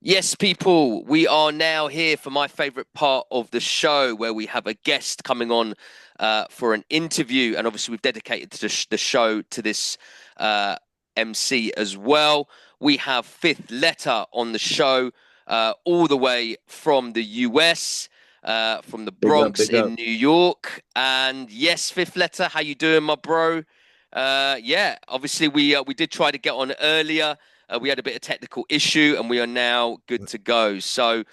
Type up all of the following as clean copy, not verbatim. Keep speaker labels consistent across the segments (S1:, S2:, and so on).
S1: Yes, people, we are now here for my favorite part of the show where we have a guest coming on for an interview. And obviously, we've dedicated the show to this uh, MC as well. We have Fifth Letter on the show, all the way from the US, from the
S2: Big up,
S1: Bronx
S2: big
S1: in
S2: up.
S1: New York. And yes, Fifth Letter, how you doing, my bro? Yeah, obviously we did try to get on earlier. We had a bit of technical issue, and we are now good to go. So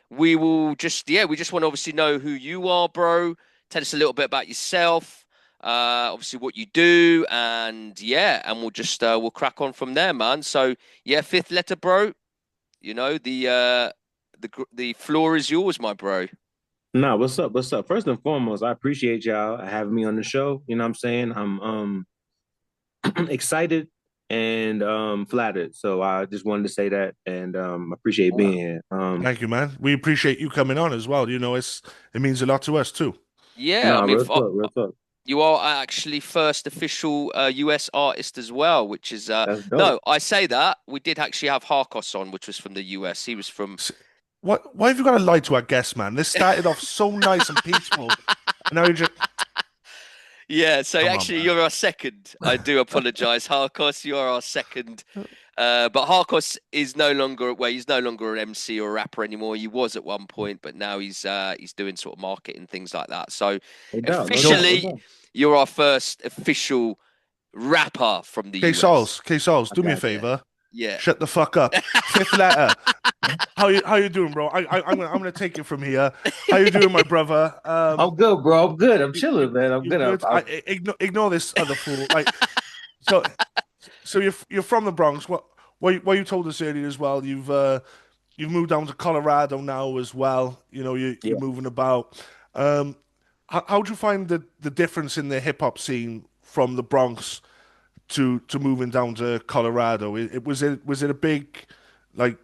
S1: we will just, yeah, we just want to obviously know who you are, bro. Tell us a little bit about yourself, obviously what you do, and yeah, and we'll crack on from there, man. So yeah, Fifth Letter, bro. You know the floor is yours, my bro.
S2: Nah, what's up? What's up? First and foremost, I appreciate y'all having me on the show. You know what I'm saying? I'm excited and flattered. So I just wanted to say that and appreciate
S3: Wow.
S2: being here.
S3: Thank you, man. We appreciate you coming on as well. It means a lot to us too.
S1: Yeah, I
S2: Nah,
S1: mean,
S2: real talk, real talk.
S1: you are actually first official US artist as well, which is
S2: That's dope.
S1: no, I say that we did actually have Harkos on, which was from the US. He was from
S3: S- What? Why have you got to lie to our guests, man? This started off so nice and peaceful, and now you just
S1: yeah. So
S3: come on,
S1: actually,
S3: man.
S1: you're our second. I do apologize, Harkos. You are our second. But Harkos is no longer well. He's no longer an MC or a rapper anymore. He was at one point, but now he's doing sort of marketing things like that. So
S2: No doubt, no
S3: Yo,
S2: doubt, no
S1: officially,
S2: doubt.
S1: you're our first official rapper from the US.
S3: K-Saulz,
S2: I
S3: do me a
S2: got
S1: Yeah,
S3: favor.
S1: yeah.
S3: Shut the fuck up. Fifth letter. How you doing, bro? I'm gonna take it from here. How you doing, my brother?
S2: I'm good, bro. I'm good. I'm
S3: You
S2: chilling, man. I'm
S3: you
S2: good.
S3: good? Ignore this other fool. So you're from the Bronx. What you told us earlier as well. You've moved down to Colorado now as well. You know
S2: Yeah.
S3: you're moving about. Um, how do you find the difference in the hip hop scene from the Bronx to moving down to Colorado? Was it a big like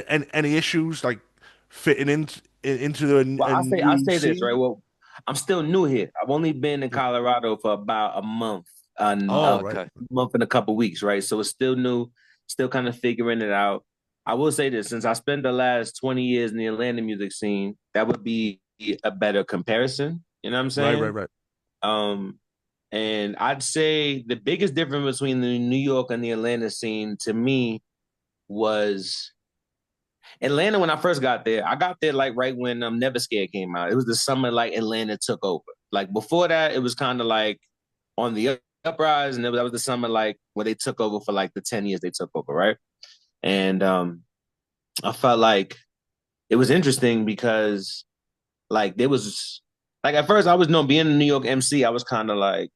S3: any issues like fitting into
S2: Well,
S3: a
S2: I
S3: new
S2: say this, right?
S3: scene?
S2: Well, I'm still new here. I've only been in Colorado for about a month,
S1: Oh,
S3: Oh, right.
S1: okay.
S2: month and a couple weeks, right? So it's still new, still kind of figuring it out. I will say this, since I spent the last 20 years in the Atlanta music scene, that would be a better comparison. You know what I'm
S3: Right, right,
S2: saying?
S3: right.
S2: Um, and I'd say the biggest difference between the New York and the Atlanta scene to me was Atlanta. When I first got there, I got there like right when Never Scared came out. It was the summer like Atlanta took over. Like before that, it was kind of like on the uprise, and that was the summer like when they took over for like the 10 years they took over, right? And I felt like it was interesting because like there was like at first I was no being a New York MC, I was kind of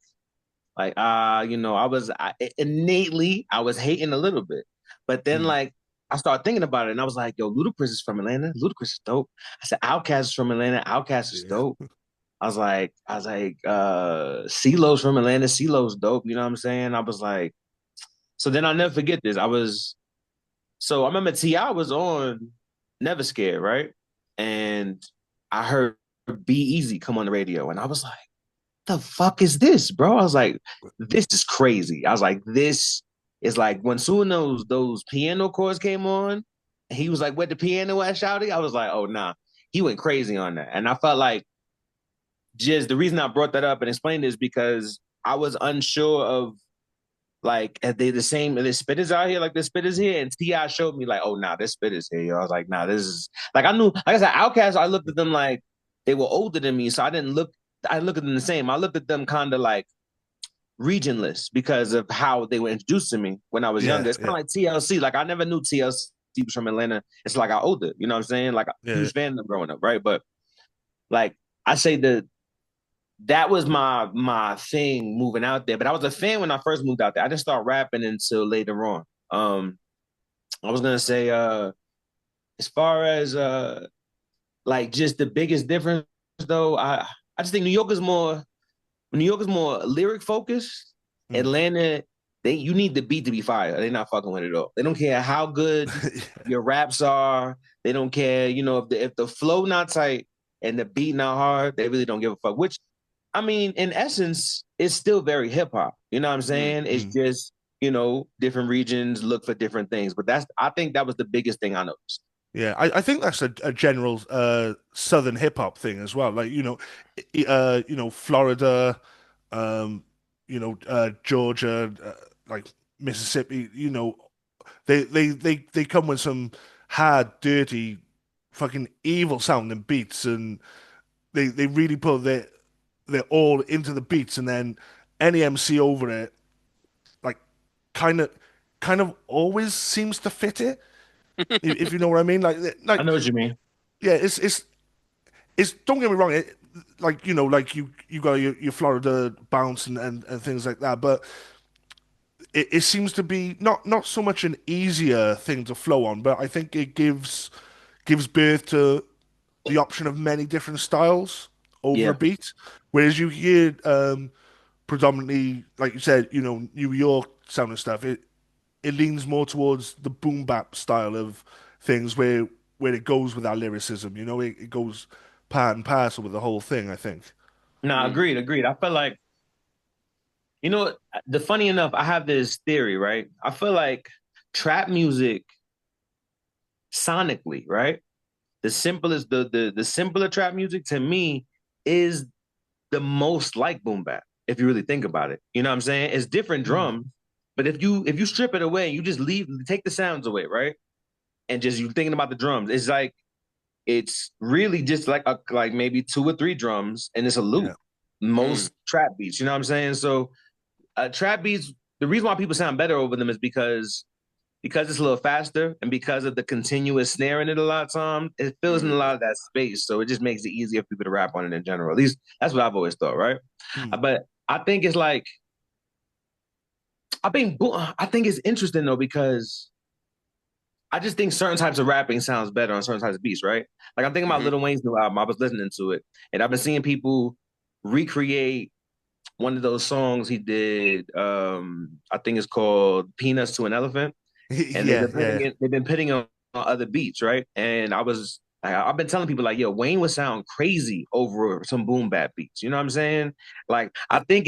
S2: innately I was hating a little bit. But then
S3: Mm.
S2: like I started thinking about it and I was like, yo, Ludacris is from Atlanta. Ludacris is dope. I said, Outkast is from Atlanta. Outkast is
S3: Yeah.
S2: dope. CeeLo's from Atlanta. CeeLo's dope. You know what I'm saying? I was like, so then I'll never forget this. I remember T.I. was on Never Scared, right? And I heard Be Easy come on the radio. And I was like, the fuck is this, bro? I was like, this is crazy. I was like, this is like when soon those piano chords came on, he was like, "Where the piano at, shouty?" I was like, "Oh nah." He went crazy on that, and I felt like just the reason I brought that up and explained is because I was unsure of like are they the same? Are the spitters out here like the spitters here? And Ti showed me like, "Oh nah, this spitters here." Yo. I was like, "Nah, this is like I knew." Like I said, Outcast. I looked at them like they were older than me, so I didn't look. I looked at them the same. I looked at them kind of like regionless because of how they were introduced to me when I was
S3: Yeah,
S2: younger. It's kind
S3: yeah,
S2: of like TLC. Like I never knew TLC was from Atlanta. It's like I older. You know what I'm saying? Like a
S3: yeah.
S2: huge fan of them growing up, right? But like I say that was my thing moving out there. But I was a fan when I first moved out there. I didn't start rapping until later on. I was gonna say as far as like just the biggest difference though, I just think New York is more lyric focused.
S3: Mm.
S2: Atlanta, you need the beat to be fire. They're not fucking with it at all. They don't care how good your raps are. They don't care, if the flow not tight and the beat not hard, they really don't give a fuck. Which I mean, in essence, it's still very hip hop. You know what I'm
S1: Mm,
S2: saying? It's
S3: Mm.
S2: just different regions look for different things. But I think that was the biggest thing I noticed.
S3: Yeah, I think that's a general Southern hip hop thing as well. Like, Florida, um, Georgia, like Mississippi, they come with some hard, dirty, fucking evil sounding beats, and they really put their all into the beats, and then any MC over it, like kind of kind of always seems to fit it, if you know what I mean.
S2: I know what you mean.
S3: Yeah, it's don't get me wrong, like you got your Florida bounce and things like that, but it seems to be not so much an easier thing to flow on, but I think it gives birth to the option of many different styles over a
S2: Yeah.
S3: beat. Whereas you hear predominantly, like you said, New York sound and stuff, it leans more towards the boom bap style of things where it goes with our lyricism, it goes part and parcel with the whole thing, I think.
S2: No,
S1: Mm.
S2: agreed. I feel like, the funny enough, I have this theory, right? I feel like trap music sonically, right? The simpler trap music to me is the most like boom bap, if you really think about it. You know what I'm saying? It's different
S3: Mm.
S2: drums, but if you strip it away, you just take the sounds away, right? And just you thinking about the drums, it's really just like maybe two or three drums and it's a loop.
S3: Yeah.
S1: Mm.
S2: Most trap beats, you know what I'm saying? So trap beats, the reason why people sound better over them is because it's a little faster and because of the continuous snare in it a lot of times, it fills in a
S1: Mm.
S2: lot of that space. So it just makes it easier for people to rap on it in general. At least that's what I've always thought, right?
S3: Mm.
S2: But I think it's like I think it's interesting though because I just think certain types of rapping sounds better on certain types of beats, right? Like I'm thinking about
S1: Hmm.
S2: Lil Wayne's new album. I was listening to it, and I've been seeing people recreate one of those songs he did. I think it's called "Peanuts to an Elephant," and
S3: Yeah, yeah.
S2: they've been putting it on other beats, right? And I've been telling people like, yo, Wayne would sound crazy over some boom bap beats. You know what I'm saying? Like, I think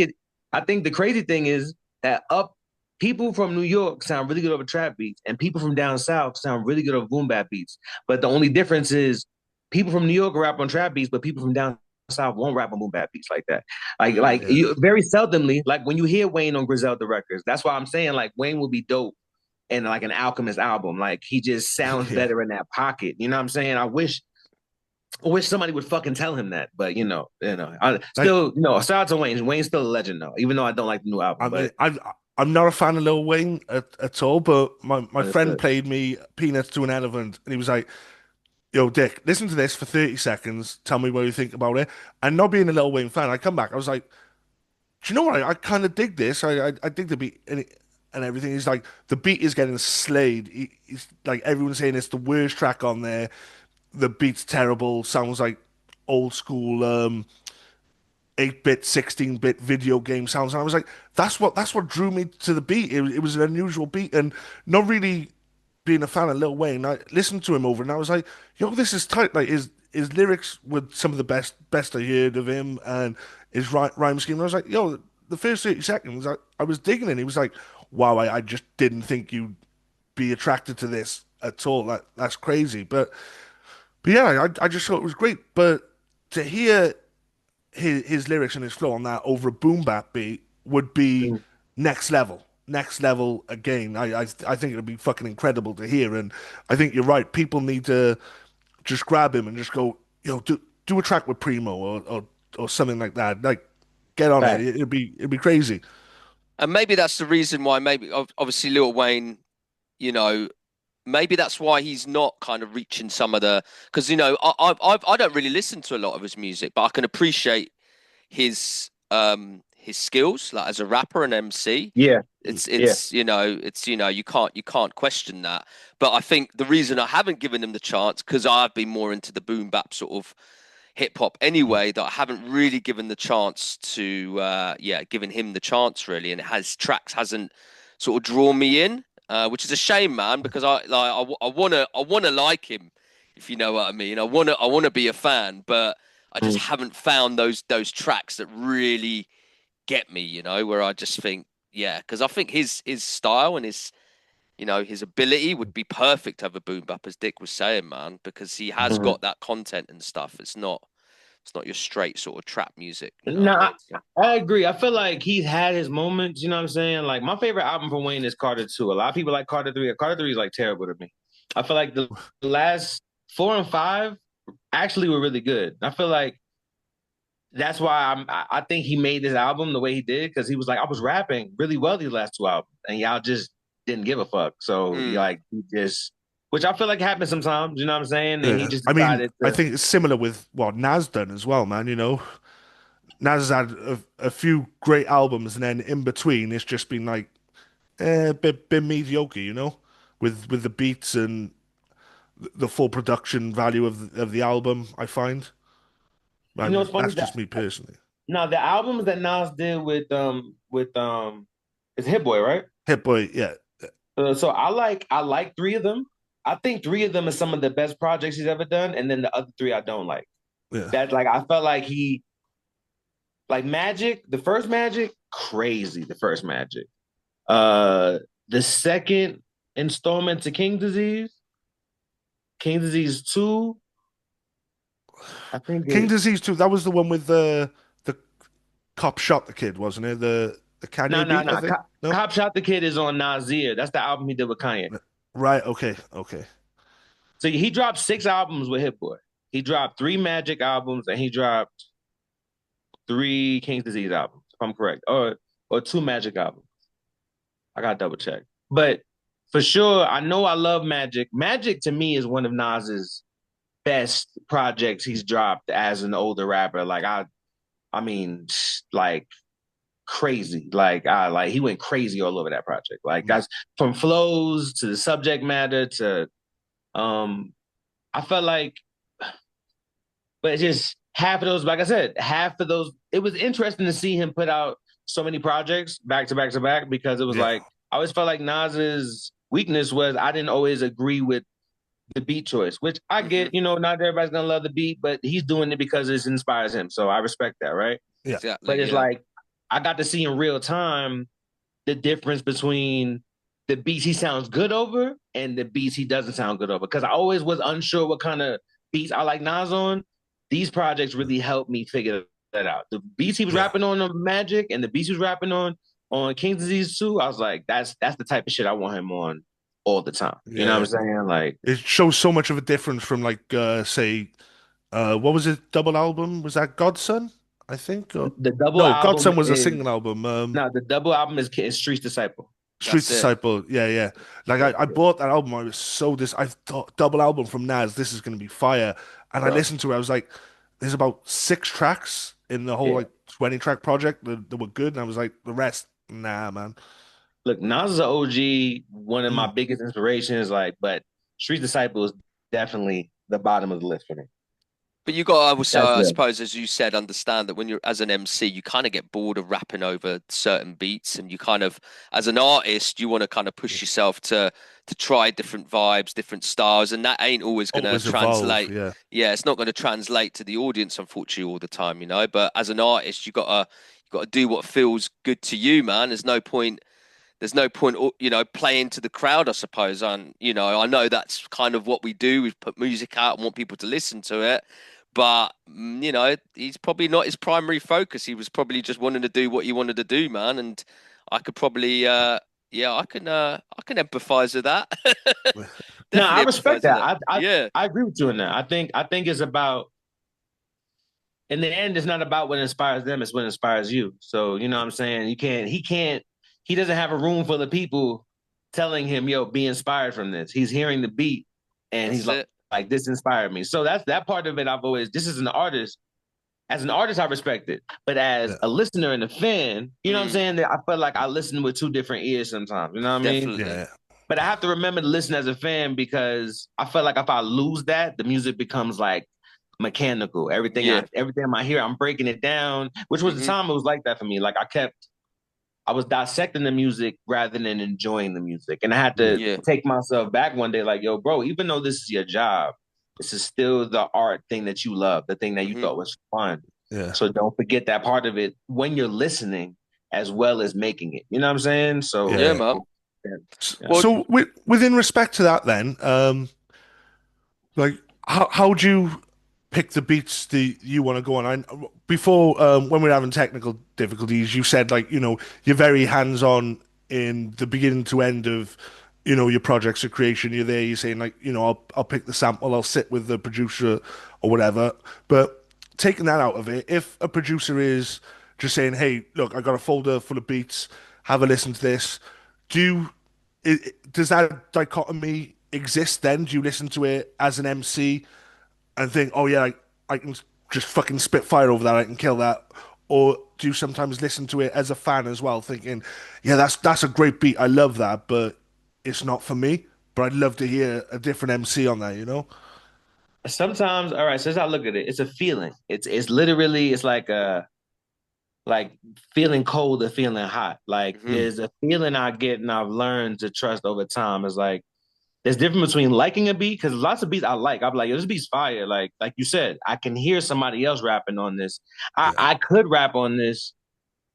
S2: the crazy thing is that up people from New York sound really good over trap beats, and people from down south sound really good over boom bap beats. But the only difference is people from New York rap on trap beats, but people from down south won't rap on boom bap beats like that. Like
S1: Mm.
S3: Yeah.
S2: you very seldomly, like when you hear Wayne on Griselda Records, that's why I'm saying like Wayne will be dope in like an Alchemist album. Like he just sounds
S3: Yeah.
S2: better in that pocket. You know what I'm saying? I wish somebody would fucking tell him that. But I
S3: Like,
S2: still, shout out to Wayne. Wayne's still a legend though, even though I don't like the new album.
S3: I mean,
S2: But
S3: I'm not a fan of Lil Wayne at all, but my friend
S2: understood.
S3: played me Peanuts to an Elephant, and he was like, "Yo, Dick, listen to this for 30 seconds. Tell me what you think about it." And not being a Lil Wayne fan, I come back. I was like, "Do you know what? I kind of dig this. I dig the beat and everything." He's like, "The beat is getting slayed. He's like everyone's saying it's the worst track on there. The beat's terrible. Sounds like old school 8-bit, 16-bit video game sounds." And I was like, that's what drew me to the beat. It was an unusual beat, and not really being a fan of Lil Wayne. I listened to him over, and I was like, yo, this is tight. Like his lyrics were some of the best I heard of him, and his rhyme scheme. And I was like, yo, the first 30 seconds, I was digging it. He was like, wow, I just didn't think you'd be attracted to this at all. That's crazy. But yeah, I just thought it was great. But to hear his lyrics and his flow on that over a boom bap beat would be
S2: Mm.
S3: next level again. I think it'd be fucking incredible to hear, and I think you're right. People need to just grab him and just go, yo, do a track with Primo or something like that. Like, get on it.
S2: Fact.
S3: It'd be crazy.
S1: And maybe that's the reason why maybe obviously Lil Wayne, you know, maybe that's why he's not kind of reaching some of the because I don't really listen to a lot of his music, but I can appreciate his skills like as a rapper and MC.
S2: Yeah, yeah,
S1: It's you can't question that. But I think the reason I haven't given him the chance because I've been more into the boom bap sort of hip hop anyway that I haven't really given the chance to given him the chance really, and tracks hasn't sort of drawn me in, which is a shame, man, because I wanna like him, if you know what I mean. I wanna be a fan, but I just
S2: Mm.
S1: haven't found those tracks that really get me, where I just think Yeah, because I think his style and his his ability would be perfect to have a boom bap, as Dick was saying, man, because he has
S2: Mhm.
S1: got that content and stuff. It's not your straight sort of trap music, you know what I
S2: Nah,
S1: mean? So,
S2: I agree. I feel like he's had his moments. You know what I'm saying? Like my favorite album from Wayne is Carter 2. A lot of people like Carter 3. Carter 3 is like terrible to me. I feel like the last 4 and 5 actually were really good. I feel like that's why I think he made this album the way he did because he was like I was rapping really well these last 2 albums and y'all just didn't give a fuck. So
S1: mm,
S2: like he just, which I feel like happens sometimes. You know what I'm saying? And he
S3: Yeah.
S2: just
S3: I mean,
S2: decided
S3: I
S2: to.
S3: think it's similar with what Nas done as well, man. Nas has had a few great albums, and then in between, it's just been like bit mediocre, with the beats and the full production value of the album. I find,
S2: You know what's
S3: and
S2: funny?
S3: that's just me personally.
S2: Now the albums that Nas did with it's Hit Boy, right?
S3: Hit Boy, yeah,
S2: So I like 3 of them. I think 3 of them is some of the best projects he's ever done, and then the other 3 I don't like.
S3: yeah.
S2: That like I felt like he like Magic, the first Magic, crazy. The first Magic. The second installment to King Disease 2, I think
S3: King
S2: it.
S3: Disease 2, that was the one with the cop shot the kid, wasn't it? The
S2: No,
S3: Kanye
S2: no,
S3: beat, I
S2: no.
S3: think. No,
S2: Cop Shot the Kid is on Nasir. That's the album he did with Kanye.
S3: right? Okay, okay.
S2: So he dropped 6 albums with Hit Boy. He dropped 3 Magic albums and he dropped 3 King's Disease albums, if I'm correct, or 2 Magic albums. I got to double check, but for sure, I know I love Magic. Magic to me is one of Nas's best projects he's dropped as an older rapper. Like I mean, like crazy. Like he went crazy all over that project. Like
S3: Mm.
S2: that's from flows to the subject matter to um. I felt like but it's just half of those, like I said, half of those. It was interesting to see him put out so many projects back to back to back because it was
S3: Yeah,
S2: like I always felt like Nas's weakness was I didn't always agree with the beat choice, which I
S1: hmm
S2: get. Not everybody's gonna love the beat, but he's doing it because it inspires him, so I respect that, right?
S3: yeah,
S2: But
S1: exactly,
S2: it's
S1: yeah.
S2: like I got to see in real time the difference between the beats he sounds good over and the beats he doesn't sound good over. Because I always was unsure what kind of beats I like Nas on. These projects really helped me figure that out. The beats he was
S3: yeah.
S2: rapping on Magic and the beats he was rapping on King's Disease 2, I was like, that's the type of shit I want him on all the time. You know what
S3: Yeah,
S2: I'm saying? Like
S3: it shows so much of a difference from like say what was it double album? Was that Godson? I think or
S2: the double
S3: no,
S2: album
S3: Godson was a
S2: is
S3: single album.
S2: no, the double album is Streets Disciple.
S3: Street
S1: That's it.
S3: Disciple. Yeah, yeah. Like
S2: Yeah,
S3: I bought that album. I was so I thought double album from Nas, this is gonna be fire. And I
S2: bro.
S3: listened to it, I was like, there's about 6 tracks in the whole
S2: Yeah.
S3: like 20 track project that were good. And I was like, the rest, nah, man.
S2: Look, Nas is an OG, one of my
S3: Mm.
S2: biggest inspirations. Like, but Street Disciple is definitely the bottom of the list for me.
S1: But you got to also,
S2: That's
S1: I
S2: it.
S1: suppose, as you said, understand that when you're as an MC, you kind of get bored of rapping over certain beats, and you kind of, as an artist, you want to kind of push yourself to try different vibes, different styles, and that ain't always going to
S3: Always evolve.
S1: translate.
S3: Yeah.
S1: Yeah, it's not going to translate to the audience, unfortunately, all the time, you know. But as an artist, you got to do what feels good to you, man. There's no point, playing to the crowd, I suppose. And, I know that's kind of what we do. We put music out and want people to listen to it. But, he's probably not his primary focus. He was probably just wanting to do what he wanted to do, man. And I could probably, yeah, I can empathize with that.
S2: No, I
S1: Definitely
S2: respect
S1: empathize with
S2: that.
S1: that. Yeah.
S2: I agree with you on that. I think it's about in the end, it's not about what inspires them, it's what inspires you. So, you know what I'm saying? He doesn't have a room full of people telling him, yo, be inspired from this. He's hearing the beat and he's
S1: That's
S2: like,
S1: it.
S2: this inspired me. So that's that part of it. This is an artist. As an artist, I respect it. But as
S3: Yeah.
S2: a listener and a fan, you know what I'm
S1: Mm,
S2: saying? That I feel like I listen with 2 different ears sometimes. You know what I mean?
S1: definitely.
S3: Yeah.
S2: But I have to remember to listen as a fan because I feel like if I lose that, the music becomes like mechanical.
S1: Yeah.
S2: Everything I hear, I'm breaking it down, which was the
S1: hmm
S2: time it was like that for me. Like I was dissecting the music rather than enjoying the music. And I had
S3: Yeah.
S2: to
S1: Yeah.
S2: take myself back one day, like, yo, bro, even though this is your job, this is still the art thing that you love, the thing that you
S1: hmm
S2: thought was fun.
S3: Yeah.
S2: So don't forget that part of it when you're listening. as well as making it. You know what I'm saying? So
S1: Yeah,
S3: Yeah.
S1: man.
S2: yeah, yeah.
S1: Well,
S3: So within respect to that, then, like how do you pick the beats that you want to go on? Before, when we were having technical difficulties, you said like you're very hands-on in the beginning to end of your projects of creation. You're there. You're saying like I'll pick the sample. I'll sit with the producer or whatever. But taking that out of it, if a producer is just saying, "Hey, look, I got a folder full of beats. Have a listen to this," do you does that dichotomy exist then? Do you listen to it as an MC and think, oh yeah, I can just fucking spit fire over that, I can kill that? Or do you sometimes listen to it as a fan as well, thinking, yeah, that's a great beat, I love that, but it's not for me. But I'd love to hear a different MC on that, you know?
S2: Sometimes, all right. So as I look at it, it's a feeling. It's literally it's like feeling cold or feeling hot. Like
S1: mhm.
S2: there's a feeling I get and I've learned to trust over time. Is like there's difference between liking a beat because lots of beats I like. I'm like, yo, this beat's fire. Like you said, I can hear somebody else rapping on this.
S3: Yeah,
S2: I could rap on this,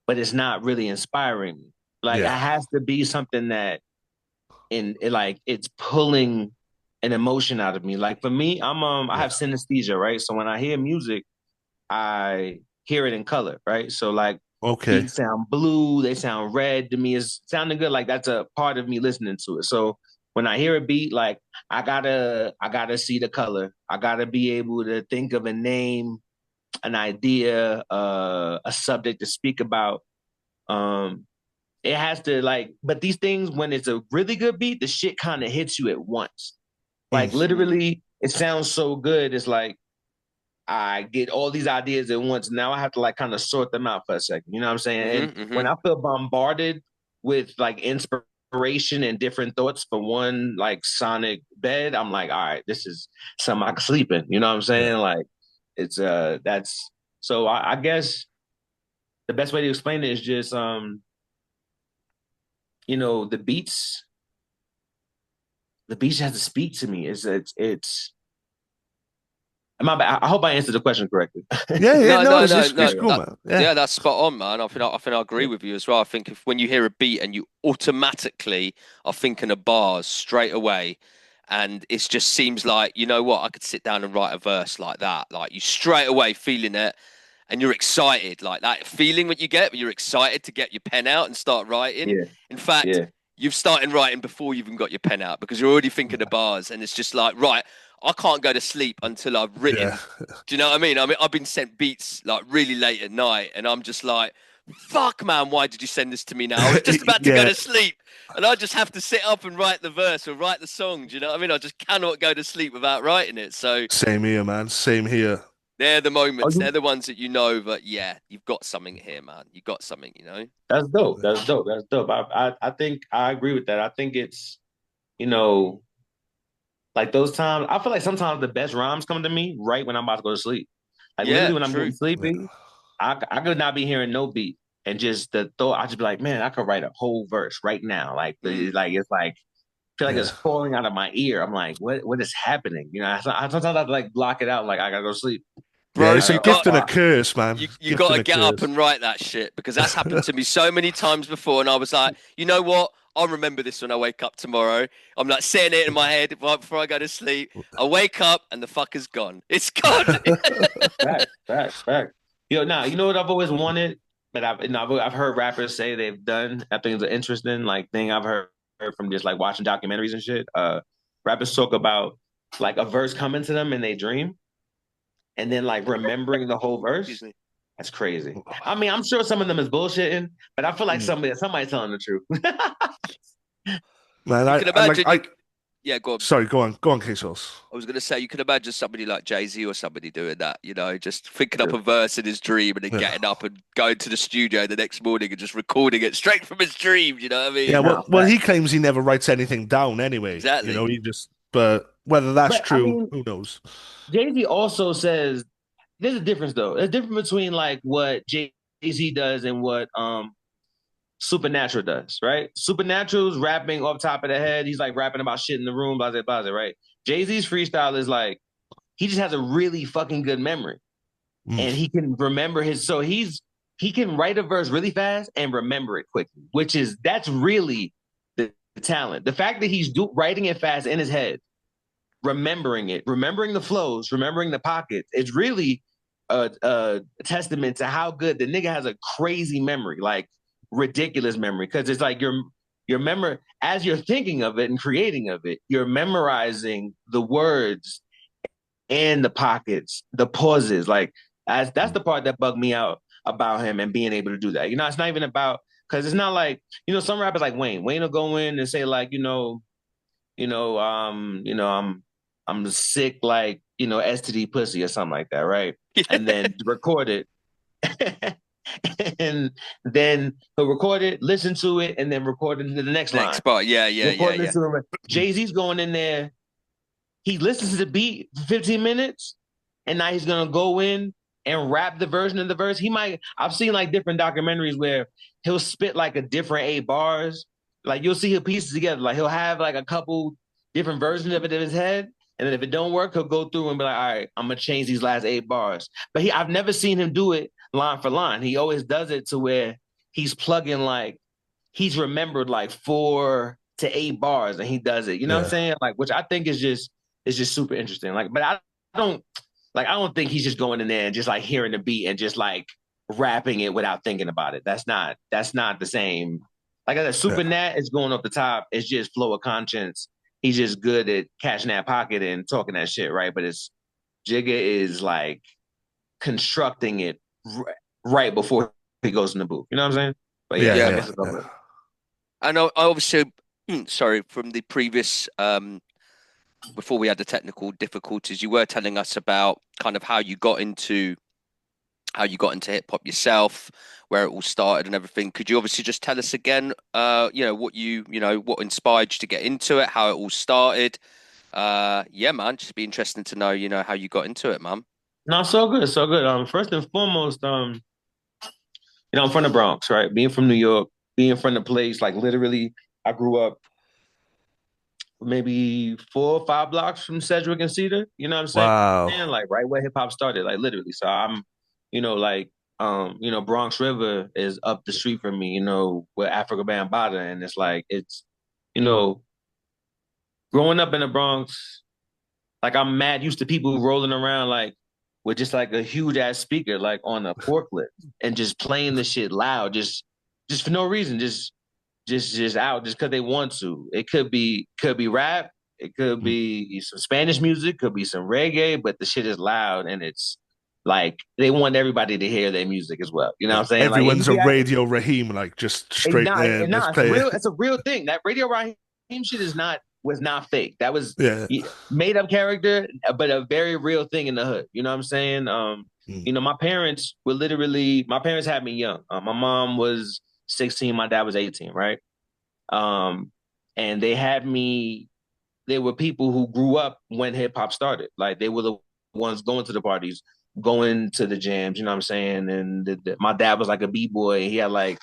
S2: but it's not really inspiring me. Like it
S3: yeah,
S2: has to be something that like it's pulling an emotion out of me. Like for me, I have
S3: yeah.
S2: synesthesia, right? So when I hear music, I hear it in color, right? So like
S3: Okay.
S2: beats sound blue, they sound red to me. It's sounding good. Like that's a part of me listening to it. So when I hear a beat, like I gotta see the color. I gotta be able to think of a name, an idea, a subject to speak about. Um, it has to like, but these things, when it's a really good beat, the shit kind of hits you at once. Like
S3: Mm.
S1: Mm.
S2: literally, it sounds so good. It's like I get all these ideas at once. Now I have to like kind of sort them out for a second. You know what I'm saying? And
S1: Mhm.
S2: when
S1: Mhm.
S2: I feel bombarded with like inspiration and different thoughts for one like sonic bed, I'm like, all right, this is something I can sleep in. You know what I'm
S3: Yeah.
S2: saying? Like it's that's so I guess the best way to explain it is just the beats has to speak to me. It's my bad. I hope I answered the question correctly.
S3: Yeah, yeah,
S1: No,
S3: no,
S1: no,
S3: it's,
S1: no,
S3: it's,
S1: no.
S3: it's cool, man. Yeah.
S1: Yeah, that's spot on, man. I think I agree with you as well. I think if when you hear a beat and you automatically are thinking of bars straight away, and it just seems like, you know what, I could sit down and write a verse like that. Like you straight away feeling it, and you're excited, like that feeling that you get, but you're excited to get your pen out and start writing.
S2: Yeah,
S1: In fact,
S2: yeah,
S1: you've started writing before you've even got your pen out because you're already thinking of bars, and it's just like, right, I can't go to sleep until I've
S3: Yeah.
S1: written. Do you know what I mean? I mean, I've been sent beats like really late at night, and I'm just like, fuck, man, why did you send this to me now? I was just about to go
S3: Yeah.
S1: to sleep, and I just have to sit up and write the verse or write the song. Do you know what I mean? I just cannot go to sleep without writing it. So
S3: Same here, man. Same here.
S1: they're the
S2: Oh,
S1: moments, they're the ones that you know that, yeah, you've got something here, man. You've got something, you know?
S2: that's dope. That's dope. That's dope. I think I agree with that. I think it's you know like those times. I feel like sometimes the best rhymes come to me right when I'm about to go to sleep. Like literally
S1: Yeah,
S2: when I'm getting
S1: true.
S2: sleepy, I could not be hearing no beat and just the thought. I just be like, man, I could write a whole verse right now. Like
S1: Mm.
S2: it's like feel like it's
S3: Yeah.
S2: falling out of my ear. I'm like, what is happening? You know, sometimes I have to like block it out. Like I gotta go to sleep.
S3: Yeah,
S1: Bro,
S3: it's a
S1: you
S3: gift
S1: got
S3: and a curse, man.
S1: you
S3: Gift
S1: got
S3: and
S1: to
S3: a
S1: get up
S3: curse.
S1: and write that shit because that's happened to me so many times before, and I was like, you know what? I'll remember this when I wake up tomorrow. I'm like saying it in my head right before I go to sleep. I wake up and the fucker's gone. It's gone.
S2: Fact. Yo, now you know what I've always wanted, but I've heard rappers say they've done. I think it's an interesting like thing I've heard from just like watching documentaries and shit. Rappers talk about like a verse coming to them in they dream, and then like remembering the whole
S1: Excuse
S2: verse.
S1: me.
S2: That's crazy. I mean, I'm sure some of them is bullshitting, but I feel like
S3: Mm.
S2: somebody's telling the truth.
S3: Man,
S1: You can
S3: I like
S1: imagine you. Yeah, go on.
S3: sorry, go on, K-Saulz.
S1: I was going to say, you can imagine somebody like Jay-Z or somebody doing that, you know, just thinking up a verse in his dream and then
S3: Yeah.
S1: getting up and going to the studio the next morning and just recording it straight from his dream, you know what I
S3: Yeah,
S1: mean?
S3: well, he claims he never writes anything down anyway. You know,
S1: Exactly.
S3: he just, but whether that's
S2: But I
S3: true,
S2: mean,
S3: who knows?
S2: Jay-Z also says there's a difference though. There's a difference between like what Jay-Z does and what Supernatural does, right? Supernatural's rapping off top of the head. He's like rapping about shit in the room, blah, blah, blah, right? Jay-Z's freestyle is like he just has a really fucking good memory.
S3: Mm.
S2: And he can remember his so he's he can write a verse really fast and remember it quickly, that's really the talent. The fact that he's writing it fast in his head, remembering it, remembering the flows, remembering the pockets, it's really a testament to how good the nigga has a crazy memory, like ridiculous memory. Because it's like your memory, as you're thinking of it and creating of it, you're memorizing the words and the pockets, the pauses. Like that's the part that bugged me out about him and being able to do that. You know, it's not even about, because it's not like, you know, some rappers like Wayne will go in and say like, I'm sick like, STD pussy or something like that, right? And then record it. And then he'll record it, listen to it, and then record it into the next line.
S1: Part. Yeah.
S2: Jay-Z's going in there. He listens to the beat for 15 minutes, and now he's gonna go in and rap the version of the verse. I've seen like different documentaries where he'll spit like a different 8 bars. Like you'll see he'll piece it together. Like he'll have like a couple different versions of it in his head. And then if it don't work, he'll go through and be like, all right, I'm gonna change these last 8 bars. But I've never seen him do it line for line. He always does it to where he's plugging like he's remembered like 4 to 8 bars and he does it. You know what I'm saying? Like, which I think is just super interesting. Like, but I don't think he's just going in there and just like hearing the beat and just like rapping it without thinking about it. That's not the same. Like I said, Super Nat is going off the top. It's just flow of conscience. He's just good at catching that pocket and talking that shit, right? But Jigga is like constructing it right before he goes in the booth. You know what I'm saying? But I guess it's over.
S1: I know. I obviously, sorry, from the previous, before we had the technical difficulties, you were telling us about kind of how you got into hip hop yourself, where it all started and everything. Could you obviously just tell us again, what inspired you to get into it, how it all started? Yeah, man, just be interesting to know, how you got into it, man.
S2: No, so good, so good. First and foremost, I'm from the Bronx, right? Being from New York, being from the place, like literally, I grew up maybe 4 or 5 blocks from Sedgwick and Cedar. You know what I'm saying?
S3: Wow.
S2: And like right where hip hop started, like literally. So I'm, Bronx River is up the street from me, with Africa Bambaataa. And it's like, growing up in the Bronx, like I'm mad used to people rolling around like with just like a huge ass speaker, like on a forklift and just playing the shit loud, just for no reason, just out, just because they want to. It could be rap, it could be some Spanish music, could be some reggae, but the shit is loud and it's like they want everybody to hear their music as well. You know what I'm saying?
S3: Everyone's
S2: like,
S3: a Radio Raheem, like just straight there.
S2: It's a real thing. That Radio Raheem shit was not fake. That was made up character, but a very real thing in the hood. You know what I'm saying? My parents had me young. My mom was 16, my dad was 18, right? And they were people who grew up when hip hop started. Like they were the ones going to the parties, going to the jams, you know what I'm saying? And my dad was like a B-boy. He had like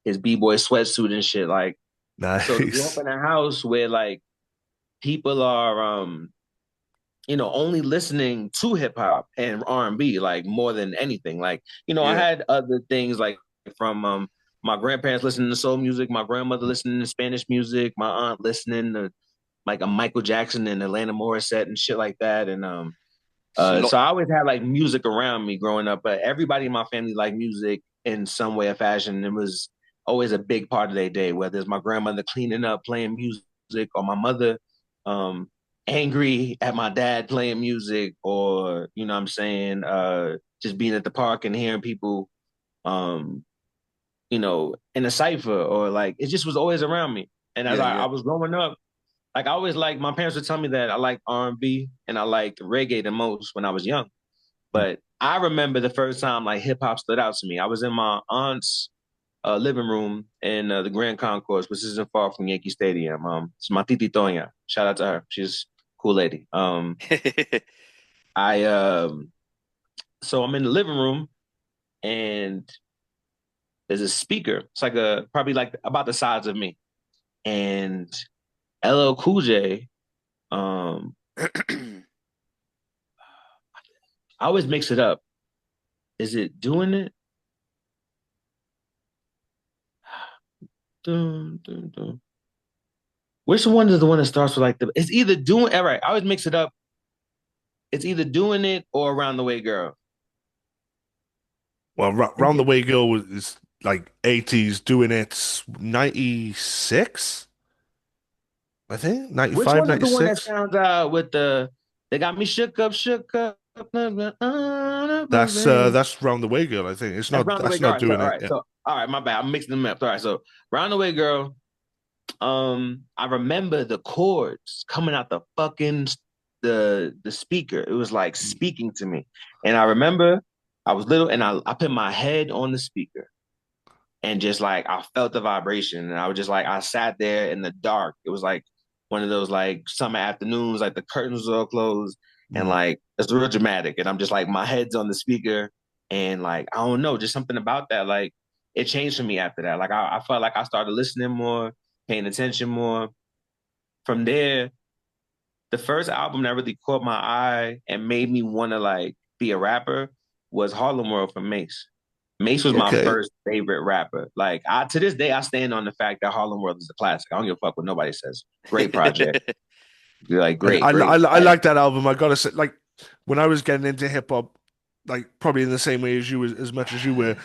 S2: his B-boy sweatsuit and shit. Like,
S3: nice.
S2: So to grow up in a house where like people are, only listening to hip hop and R&B, like more than anything. Like, I had other things like from my grandparents listening to soul music, my grandmother listening to Spanish music, my aunt listening to like a Michael Jackson and Atlanta Morissette and shit like that. And so I always had like music around me growing up, but everybody in my family liked music in some way or fashion. It was always a big part of their day, whether it's my grandmother cleaning up, playing music, or my mother angry at my dad playing music, or, you know what I'm saying, just being at the park and hearing people, in a cipher, or like, it just was always around me. And as I was growing up, like I always like, my parents would tell me that I like R&B and I like reggae the most when I was young. But I remember the first time like hip hop stood out to me. I was in my aunt's living room in the Grand Concourse, which isn't far from Yankee Stadium. It's my titi Tonya. Shout out to her. She's a cool lady. So I'm in the living room and there's a speaker. It's like probably like about the size of me. And LL Cool J, I always mix it up. Is it Doing It? dun, dun, dun. Which one is the one that starts with like the? It's either doing. All right, I always mix it up. It's either doing it or around the way, girl.
S3: Well,
S2: I think
S3: Round the Way Girl is like 80s, doing it 96, I think,
S2: which
S3: 95,
S2: one is the one that
S3: 96.
S2: sounds out with the? They got me shook up, shook up.
S3: That's Round the Way Girl, I think.
S2: That's Round the Way,
S3: That's
S2: girl.
S3: not doing it. Yeah.
S2: All right, my bad. I'm mixing them up. All right, so Round the Way, girl. I remember the chords coming out the fucking the speaker. It was like speaking to me. And I remember I was little and I put my head on the speaker and just like I felt the vibration. And I was just like I sat there in the dark. It was like one of those like summer afternoons, like the curtains were all closed and
S3: Mm.
S2: like it's real dramatic. And I'm just like my head's on the speaker and like I don't know, just something about that. Like it changed for me after that. Like I felt like I started listening more, paying attention more. From there, the first album that really caught my eye and made me want to like be a rapper was Harlem World from Mace. Mace was my
S3: Okay.
S2: first favorite rapper. Like I to this day, I stand on the fact that Harlem World is a classic. I don't give a fuck what nobody says. Great project. Like great.
S3: I like that album. I gotta say, like when I was getting into hip hop, like probably in the same way as you, as much as you were,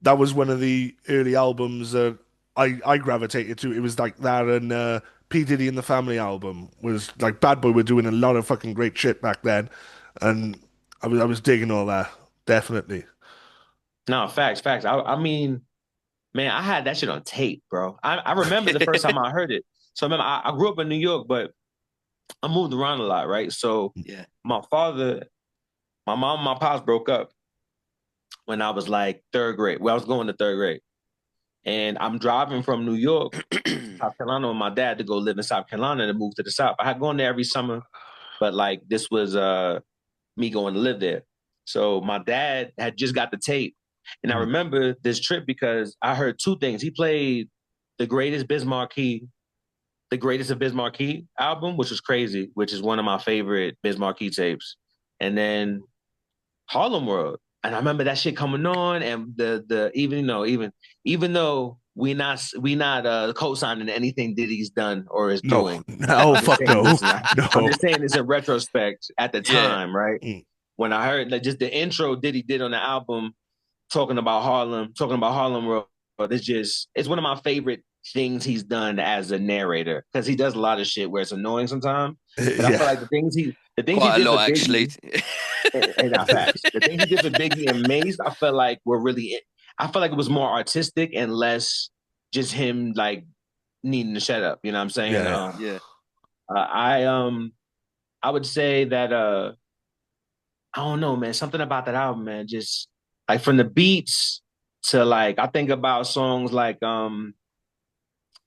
S3: that was one of the early albums that I gravitated to. It was like that, and P Diddy and the Family album was like Bad Boy were doing a lot of fucking great shit back then, and I was digging all that, definitely.
S2: No, facts. I mean, man, I had that shit on tape, bro. I remember the first time I heard it. So I remember I grew up in New York, but I moved around a lot, right? So
S1: Yeah.
S2: my father, my mom, my pops broke up when I was like third grade. Well, I was going to third grade. And I'm driving from New York, South Carolina with my dad to go live in South Carolina to move to the South. I had gone there every summer, but like this was me going to live there. So my dad had just got the tape. And I
S3: Mm.
S2: remember this trip because I heard two things. He played the greatest Biz Markie, the greatest of Biz Markie album, which was crazy, which is one of my favorite Biz Markie tapes. And then Harlem World. And I remember that shit coming on and the even you know, even though we not co-signing anything Diddy's done or is
S3: No,
S2: doing.
S3: no,
S2: I'm just
S3: fuck
S2: saying
S3: no,
S2: this I'm
S3: no.
S2: just saying this in retrospect at the
S1: Yeah.
S2: time, right?
S3: Mm.
S2: When I heard like just the intro Diddy did on the album talking about Harlem World, it's one of my favorite things he's done as a narrator because he does a lot of shit where it's annoying sometimes. But I feel
S3: Yeah,
S2: like the things he
S1: Quite a
S2: did for
S1: lot, actually.
S2: Biggie and not facts. The things he did for Biggie and Mace, I felt like were really. I felt like it was more artistic and less just him like needing to shut up. You know what I'm saying?
S3: yeah.
S1: Yeah.
S2: I would say that I don't know, man. Something about that album, man. Just like from the beats to like I think about songs like what's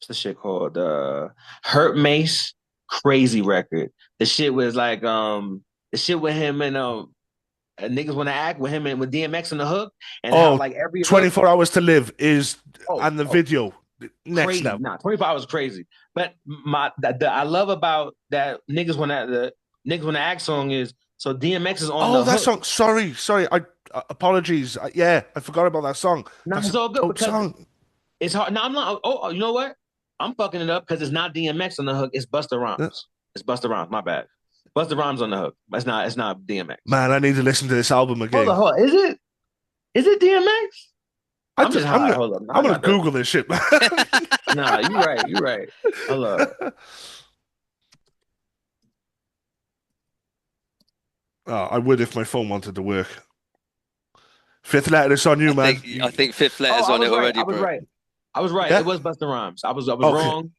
S2: the shit called? Hurt Mace, crazy record. The shit was like the shit with him and niggas wanna act with him and with DMX on the hook and how
S3: Oh,
S2: like every hook
S3: 24 Hours to Live is,
S2: oh
S3: and the
S2: oh
S3: video, next
S2: crazy.
S3: level.
S2: Nah, 25 hours crazy. But I love about that niggas wanna act song is so DMX is on
S3: Oh,
S2: the
S3: that
S2: hook.
S3: song. Sorry. Apologies. Yeah, I forgot about that song.
S2: Nah,
S3: That's
S2: it's
S3: a
S2: all good
S3: dope
S2: because
S3: song.
S2: it's hard. No, I'm not. You know what? I'm fucking it up because it's not DMX on the hook. It's Busta
S3: Yeah.
S2: Rhymes. It's Busta Rhymes. My bad. Busta Rhymes on the hook. It's not. It's not DMX.
S3: Man, I need to listen to this album
S2: Hold
S3: again.
S2: on. Hold on. Is it? Is it DMX?
S3: I
S2: I'm
S3: d
S2: just
S3: I'm
S2: high.
S3: gonna
S2: Hold up. No,
S3: I'm
S2: I
S3: gonna
S2: got the.
S3: Google this shit, man.
S2: Nah, you right. You right. Hold up.
S3: Oh, I would if my phone wanted to work. Fifth Letter, it's on you, man.
S1: I think Fifth
S2: Oh,
S1: Letter's
S2: I
S1: on it
S2: was right.
S1: already,
S2: I was
S1: bro.
S2: right. I was right. It
S3: Yeah.
S2: was Busta Rhymes. I was
S3: Okay.
S2: wrong.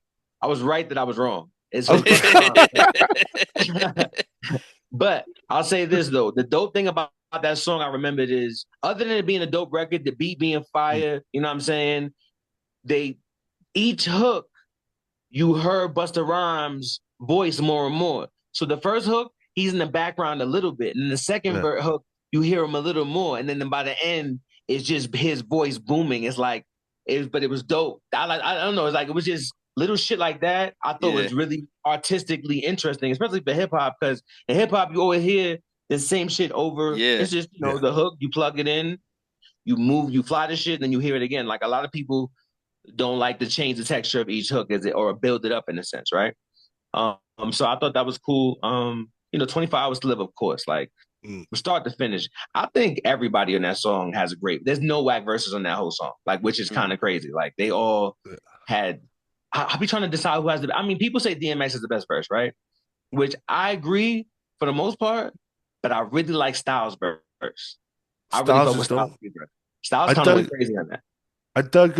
S2: I was right that I was wrong. It's
S3: Okay.
S2: Busta Rhymes. But I'll say this though, the dope thing about that song I remembered is other than it being a dope record, the beat being
S3: Mm.
S2: fire, you know what I'm saying? They each hook you heard Busta Rhymes' voice more and more. So the first hook, he's in the background a little bit, and the second
S3: Yeah.
S2: hook, you hear him a little more, and then by the end, it's just his voice booming. It's like but it was dope. I don't know. It's like it was just little shit like that. I thought
S1: Yeah.
S2: was really artistically interesting, especially for hip hop, because in hip hop you always hear the same shit over.
S1: Yeah.
S2: It's just
S3: Yeah.
S2: the hook, you plug it in, you move, you fly the shit, and then you hear it again. Like a lot of people don't like to change the texture of each hook, is it, or build it up in a sense, right? So I thought that was cool. 24 Hours to Live, of course, like from start to finish. I think everybody in that song has a great. There's no whack verses on that whole song, like, which is kind of crazy. Like they all had. I'll be trying to decide who has the. I mean, people say DMX is the best verse, right? Which I agree for the most part, but I really like Styles' verse. I really fuck with Styles' verse. Styles kind of went crazy on that.
S3: I dug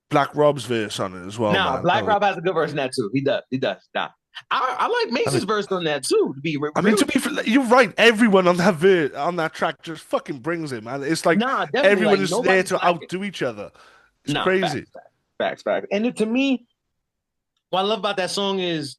S3: Black Rob's verse on it as well.
S2: Nah,
S3: man.
S2: Black Rob has a good verse in that too. He does. Nah. I like Mace's verse on that too. To be real.
S3: You're right. Everyone on that track just fucking brings it, man. It's like everyone is there to outdo each other. It's crazy.
S2: Facts. And to me, what I love about that song is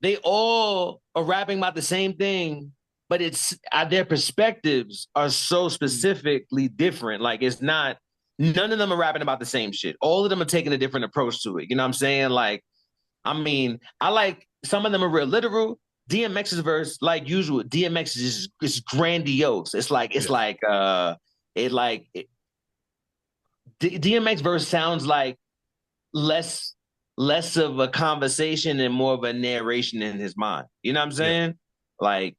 S2: they all are rapping about the same thing, but it's their perspectives are so specifically different. Like it's not. None of them are rapping about the same shit. All of them are taking a different approach to it. You know what I'm saying? Like, I mean, I like some of them are real literal. DMX's verse, like usual, DMX is grandiose. DMX verse sounds like less of a conversation and more of a narration in his mind. You know what I'm saying? Yeah. Like,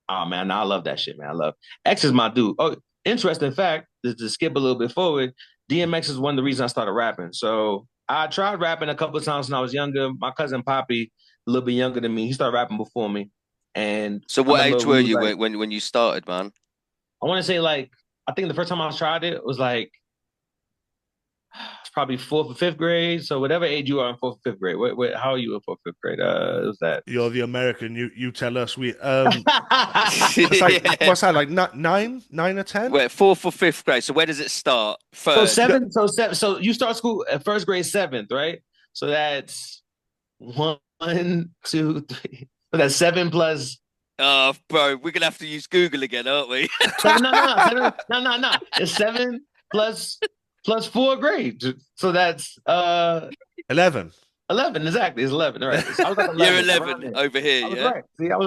S2: oh man, I love that shit, man. I love X is my dude. Oh, interesting fact, to skip a little bit forward, DMX is one of the reasons I started rapping. So I tried rapping a couple of times when I was younger. My cousin Poppy, a little bit younger than me, he started rapping before me. And
S1: so what age were you when you started, man?
S2: I want to say I think the first time I tried it was it's probably 4th or 5th grade. So whatever age you are in 4th or 5th grade. How are you in 4th or 5th grade? Was that?
S3: You're the American. You tell us. What's that like? 9 or 10?
S1: Wait, 4th or 5th grade. So where does it start?
S2: First. So you start school at 1st grade, 7th, right? So that's 1, 2, 3. So that's 7 plus.
S1: Oh, bro, we're gonna have to use Google again, aren't we?
S2: No. It's 7 plus 4 grades. So that's
S3: 11.
S2: 11, exactly. It's 11. All right. So I was 11,
S1: you're 11 over here.
S2: I was right. See, I'll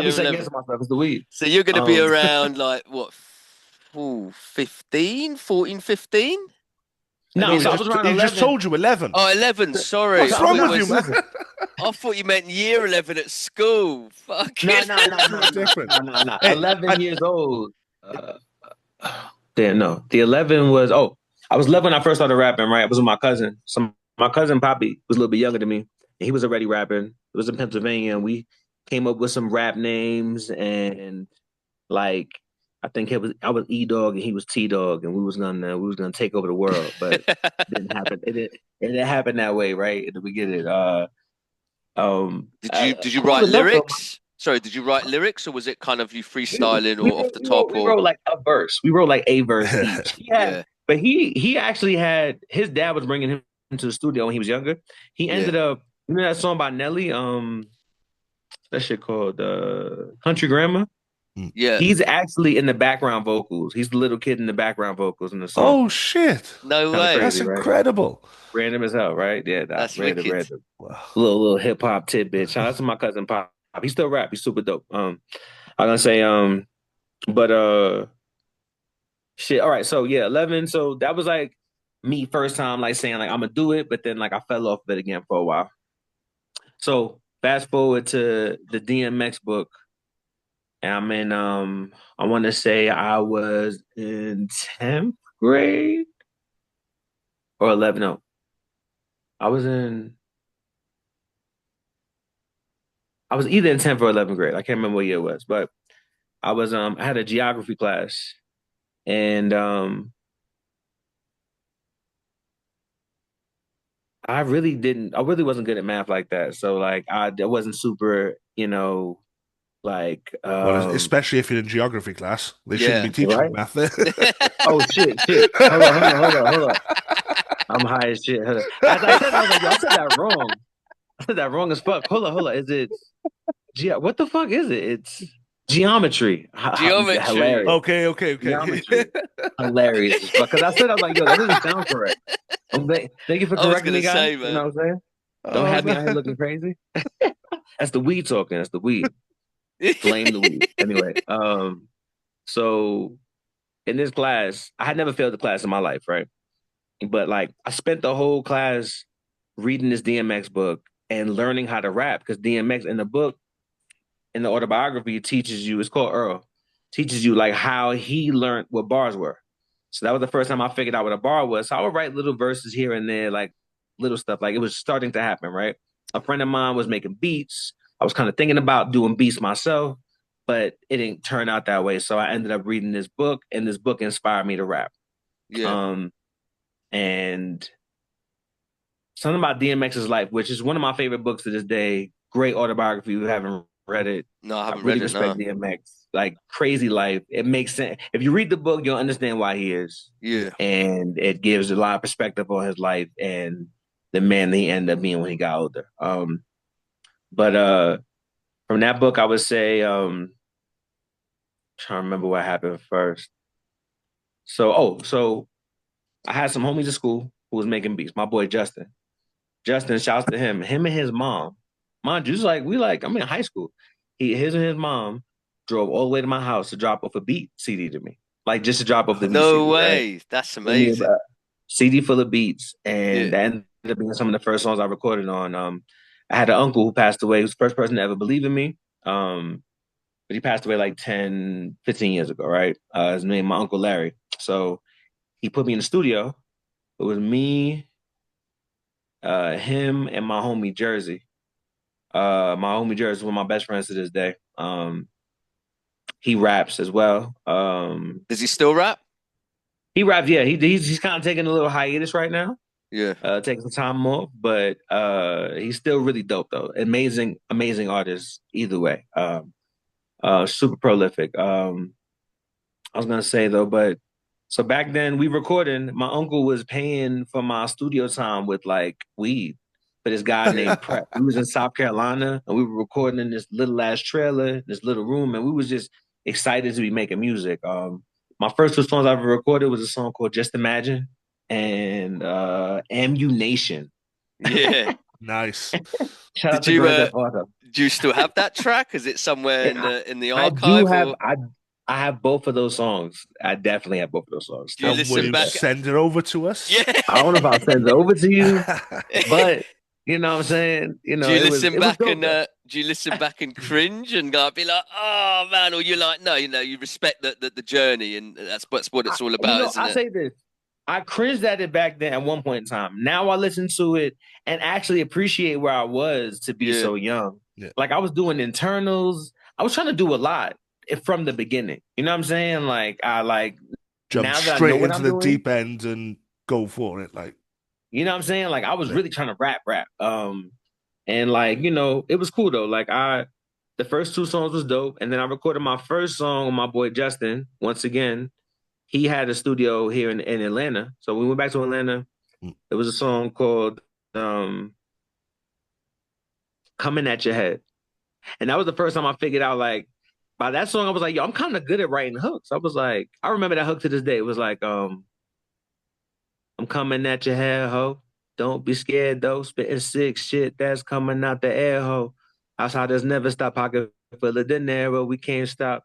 S2: be second guessing myself. It's the weed.
S1: So you're going to be around what? 15? 14, 15?
S2: No, so I was around 11.
S3: He just told you 11.
S1: Oh, 11. Sorry.
S3: What's wrong with you, man?
S1: I thought you meant year 11 at school. Fuck.
S2: No.
S3: Different.
S2: No. 11 years old. No. The 11 was, I was 11 when I first started rapping, right? I was with my cousin. My cousin Poppy was a little bit younger than me. And he was already rapping. It was in Pennsylvania, and we came up with some rap names, and I think I was E-Dog and he was T-Dog, and we was gonna take over the world, but it didn't happen. It didn't happen that way, right? We get it.
S1: Did you write lyrics? Sorry, did you write lyrics, or was it kind of you freestyling or off the top?
S2: We wrote like a verse. We wrote like a verse each. But he actually had, his dad was bringing him into the studio when he was younger. He ended up, you know that song by Nelly? That shit called Country Grammar?
S1: Yeah.
S2: He's actually in the background vocals. He's the little kid in the background vocals in the song.
S3: Oh, shit.
S1: No way.
S3: That's incredible.
S2: Right? Random as hell, right? Yeah,
S1: that's random.
S2: Wow. Little hip-hop tidbit. Shout out to my cousin Pop. He still rap. He's super dope. I'm gonna say, shit. All right, so yeah, 11. So that was like me first time saying I'm gonna do it, but then I fell off of it again for a while. So fast forward to the DMX book, and I'm in I want to say I was in 10th grade or 11. No, I was either in 10th or 11th grade. I can't remember what year it was, but I was I had a geography class, and I really wasn't good at math like that. So I wasn't super,
S3: well, especially if you're in geography class, they shouldn't be teaching math there.
S2: Oh shit. Hold on. I'm high as shit. As I said, I said that wrong. I said that wrong as fuck. Hold on. Is it what the fuck is it? It's geometry.
S1: Geometry.
S2: Hilarious.
S3: Okay.
S2: Geometry. Hilarious. Because I said, I was like, yo, that doesn't sound correct. Thank you for correcting me, guys.
S1: Say,
S2: you know what I'm saying? Don't have me out here looking crazy. That's the weed talking. That's the weed. Blame the weed. Anyway, so in this class, I had never failed a class in my life, right? But like I spent the whole class reading this DMX book and learning how to rap because DMX in the book in the autobiography teaches you. It's called Earl. Teaches you like how he learned what bars were. So that was the first time I figured out what a bar was. So I would write little verses here and there, like little stuff. Like it was starting to happen, right? A friend of mine was making beats. I was kind of thinking about doing beats myself, but it didn't turn out that way. So I ended up reading this book, and this book inspired me to rap.
S1: Yeah.
S2: And something about DMX's life, which is one of my favorite books to this day. Great autobiography. If you haven't read it,
S1: No, I
S2: I
S1: haven't
S2: really
S1: read it. No.
S2: respect DMX. Like crazy life. It makes sense. If you read the book, you'll understand why he is.
S1: Yeah.
S2: And it gives a lot of perspective on his life and the man that he ended up being when he got older. But from that book, I would say, trying to remember what happened first. So I had some homies at school who was making beats. My boy Justin. Justin, shouts to him. Him and his mom. Mind you, I'm in high school. His and his mom drove all the way to my house to drop off a beat CD to me. Like just to drop off the beat
S1: No
S2: CD, right?
S1: way. That's
S2: Give me
S1: amazing.
S2: a CD full of beats.
S1: Yeah.
S2: And that ended up being some of the first songs I recorded on. I had an uncle who passed away. He was the first person to ever believe in me. But he passed away like 10, 15 years ago, right? His name, my Uncle Larry. So he put me in the studio. It was me, him, and my homie Jersey. My homie Jersey is one of my best friends to this day. He raps as well.
S1: Does he still rap?
S2: He raps, yeah. He's kind of taking a little hiatus right now,
S1: Yeah.
S2: taking some time off, but he's still really dope though. Amazing, amazing artist either way. Super prolific. I was gonna say though, but so back then we recording. My uncle was paying for my studio time with like weed. For this guy named Prep. We was in South Carolina and we were recording in this little ass trailer, this little room, and we was just excited to be making music. My first two songs I ever recorded was a song called Just Imagine and Ammunition.
S1: Yeah.
S3: Nice.
S2: Shout out
S1: Did
S2: to
S1: you
S2: Grand Theft Auto.
S1: do you still have that track? Is it somewhere in
S2: I,
S1: the
S2: I do
S1: archive,
S2: have
S1: or
S2: I have both of those songs. I definitely have both of those songs
S1: do you
S2: still
S3: And
S2: to
S3: will
S1: listen
S2: this
S3: you
S2: day.
S1: back?
S3: send it over to us?
S1: Yeah.
S2: I don't know if I'll send it over to you, but you know what I'm saying? You
S1: Do
S2: know,
S1: you
S2: it
S1: listen
S2: was
S1: back
S2: dope
S1: and
S2: though.
S1: do you listen back and cringe and like be like, oh man, or you like, no, you respect the journey, and that's what it's all about, isn't
S2: I
S1: it?
S2: say this. I cringed at it back then at one point in time. Now I listen to it and actually appreciate where I was to be
S1: Yeah.
S2: so young.
S3: Yeah.
S2: Like I was doing internals. I was trying to do a lot from the beginning. You know what I'm saying? Like I like
S3: Jump
S2: now that I know
S3: straight
S2: what
S3: into
S2: I'm
S3: the
S2: doing,
S3: deep end and go for it. Like,
S2: you know what I'm saying? Like I was
S3: yeah.
S2: really trying to rap. And like, you know, it was cool though. Like the first two songs was dope. And then I recorded my first song with my boy Justin. Once again, he had a studio here in Atlanta. So we went back to Atlanta.
S3: Mm.
S2: It was a song called Coming at Your Head. And that was the first time I figured out like by that song, I was like, yo, I'm kind of good at writing hooks. I was like, I remember that hook to this day. It was like, I'm coming at your head, ho. Don't be scared though. Spitting sick shit that's coming out the air, ho. Outsiders never stop pocket full of dinero. We can't stop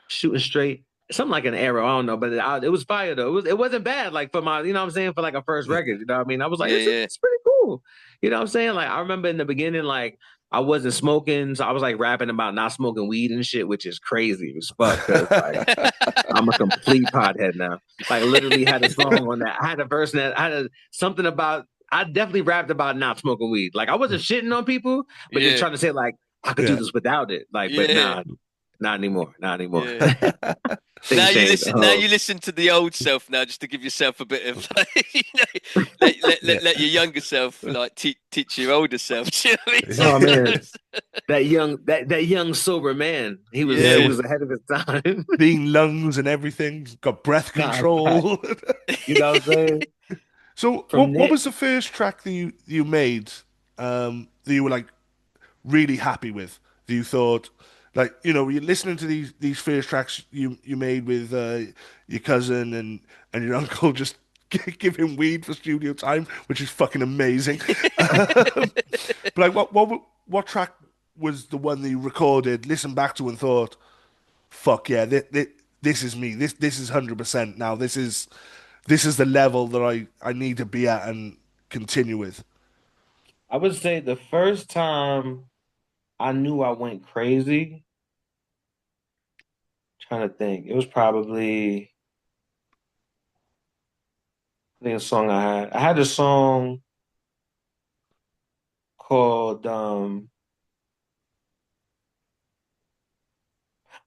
S2: shooting straight. Something like an arrow, I don't know, but it was fire though. It wasn't bad, like for my, you know what I'm saying, for like a first
S3: Yeah.
S2: record. You know what I mean? I was like,
S1: Yeah, yeah.
S2: it's pretty cool. You know what I'm saying? Like I remember in the beginning, like I wasn't smoking, so I was like rapping about not smoking weed and shit, which is crazy as fuck. Cause like I'm a complete pothead now. Like literally had a song on that. I had a verse that I had something about. I definitely rapped about not smoking weed. Like I wasn't shitting on people, but just
S1: Yeah.
S2: trying to say like I could do
S3: Yeah.
S2: this without it. Like, but
S1: Yeah.
S2: nah, not anymore. Not anymore.
S1: Yeah.
S2: Things changed.
S1: Now you listen to the old self now, just to give yourself a bit of like,
S3: Yeah.
S1: let your younger self like teach your older self. Do you know what I mean?
S2: Oh man,
S1: Sometimes.
S2: that young sober man. He
S1: Yeah.
S2: was ahead of his time.
S3: Being lungs and everything, got breath
S2: Nah,
S3: control.
S2: you know what I'm saying?
S3: So,
S2: From
S3: what
S2: there,
S3: was the first track that you made that you were like really happy with? That you thought, like, you're listening to these first tracks you made with your cousin and your uncle just give him weed for studio time, which is fucking amazing. But like, what track was the one that you recorded, listened back to, and thought, "Fuck yeah, this is me. This is 100% now. This is this is the level that I need to be at and continue with?
S2: I would say the first time I knew I went crazy, trying to think, it was probably I think a song I had. I had a song called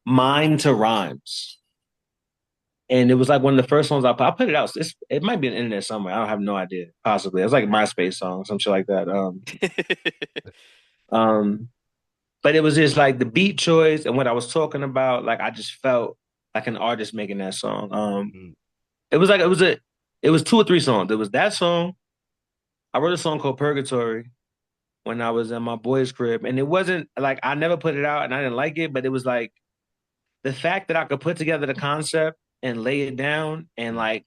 S2: Mind to Rhymes. And it was like one of the first songs I put it out. It might be on the internet somewhere. I don't have no idea. Possibly. It was like a MySpace song, some shit like that. Um, but it was just like the beat choice and what I was talking about. Like I just felt like an artist making that song.
S3: Mm.
S2: It was like it was two or three songs. There was that song. I wrote a song called Purgatory when I was in my boy's crib, and it wasn't like I never put it out and I didn't like it, but it was like the fact that I could put together the concept and lay it down and like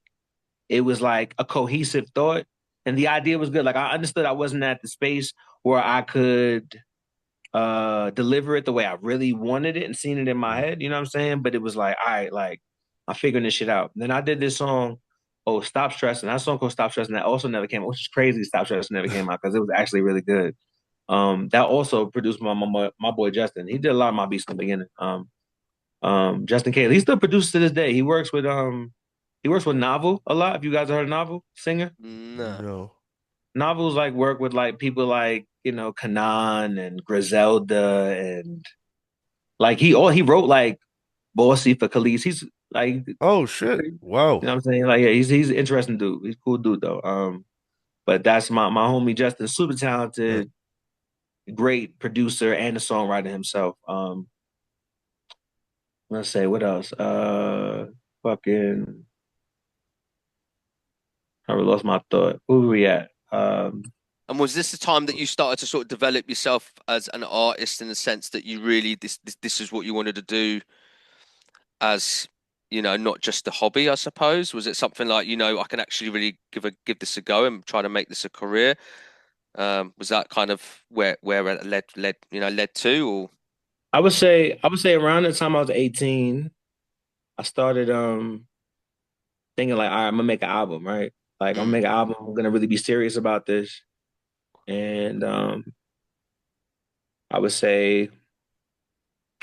S2: it was like a cohesive thought and the idea was good. Like I understood I wasn't at the space where I could deliver it the way I really wanted it and seen it in my head, you know what I'm saying? But it was like, all right, like I'm figuring this shit out. And then I did this song, oh, Stop Stressing. That song called Stop Stressing that also never came out, which is crazy. Stop Stressing never came out because it was actually really good. That also produced my boy Justin. He did a lot of my beats in the beginning. Justin K. He still produces to this day. He works with Novel a lot. If you guys heard of Novel, singer.
S1: No.
S3: No.
S2: Novel's like work with like people like, you know, Kanan and Griselda and like he wrote like Bossy for Khalees. He's like
S3: Oh shit!
S2: you
S3: Wow.
S2: know what I'm saying? Like yeah, he's an interesting dude. He's a cool dude though. But that's my homie Justin, super
S3: Uh,
S2: talented, great producer and a songwriter himself. Let's say what else? Fucking I lost my thought. Who were we at?
S1: And was this the time that you started to sort of develop yourself as an artist in the sense that you really this is what you wanted to do as, not just a hobby, I suppose? Was it something like, I can actually really give this a go and try to make this a career? Was that kind of where it led to, or
S2: I would say around the time I was 18, I started thinking like, all right, I'm gonna make an album, right? Like I'm gonna
S1: mm,
S2: make an album. I'm gonna really be serious about this. And I would say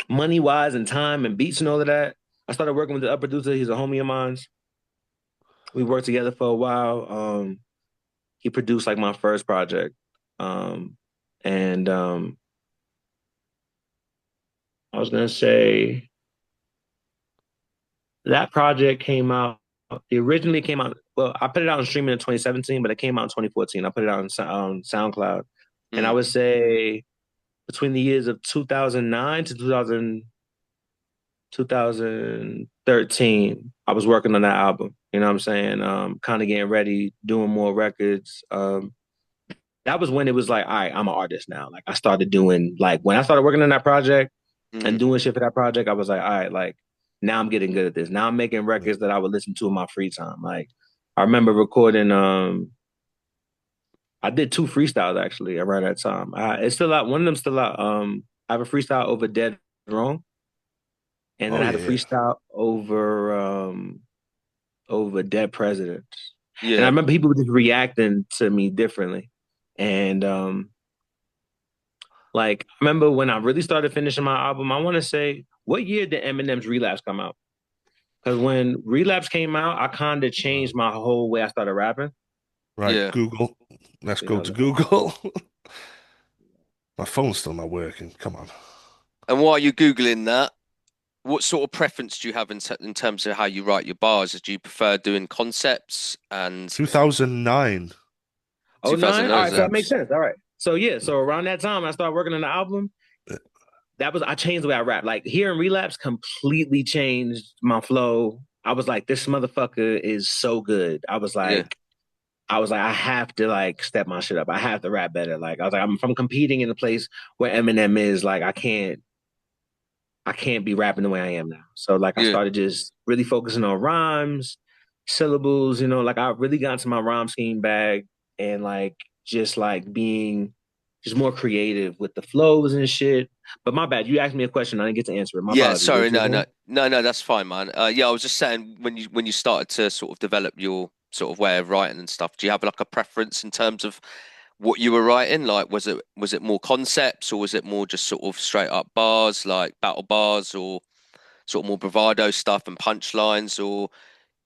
S2: money wise and time and beats and all of that. I started working with the upper producer. He's a homie of mine. We worked together for a while. He produced like my first project. And I was gonna say that project came out. It originally came out. Well, I put it out on streaming in 2017, but it came out in 2014. I put it out on SoundCloud, and I
S1: mm,
S2: would say between the years of 2009 to 2013, I was working on that album. You know what I'm saying? Kind of getting ready, doing more records. That was when it was like, all right, I'm an artist now. Like I started doing like when I started working on that project and
S1: mm,
S2: doing shit for that project, I was like, all right, like now I'm getting good at this. Now I'm making records that I would listen to in my free time. Like I remember recording I did two freestyles actually around that time. It's still out, one of them still out. I have a freestyle over Dead Wrong, and then
S3: oh
S2: I had a
S3: yeah.
S2: freestyle over Dead Presidents. And I
S1: yeah,
S2: remember people were just reacting to me differently. And like I remember when I really started finishing my album, I want to say, what year did Eminem's Relapse come out? Because when Relapse came out, I kind of changed my whole way I started rapping.
S3: Right.
S1: yeah.
S3: Google. Let's
S2: Wait,
S3: go
S2: hold
S3: to
S2: up.
S3: Google. My phone's still not working. Come on.
S1: And while you're googling that, what sort of preference do you have in terms of how you write your bars? Do you prefer doing concepts and
S3: 2009.
S2: Oh nine? All
S1: 2009? Is
S2: right, so
S1: it?
S2: that makes
S3: Relapse.
S2: sense. All right. So yeah, so around that time I started working on the album. I changed the way I rap. Like hearing Relapse completely changed my flow. I was like, this motherfucker is so good.
S1: Yeah,
S2: I have to like step my shit up. I have to rap better. Like I was like, if I'm competing in a place where Eminem is, like I can't be rapping the way I am now. So like I
S1: yeah,
S2: started just really focusing on rhymes, syllables, like I really got into my rhyme scheme bag and like just like being just more creative with the flows and shit. But my bad, you asked me a question, I didn't get to answer it. My
S1: Yeah,
S2: apologies.
S1: sorry,
S2: What you
S1: no, no,
S2: saying?
S1: no, no, that's fine, man. Yeah, I was just saying when you started to sort of develop your sort of way of writing and stuff, do you have like a preference in terms of what you were writing? Like, was it more concepts or was it more just sort of straight up bars, like battle bars, or sort of more bravado stuff and punchlines, or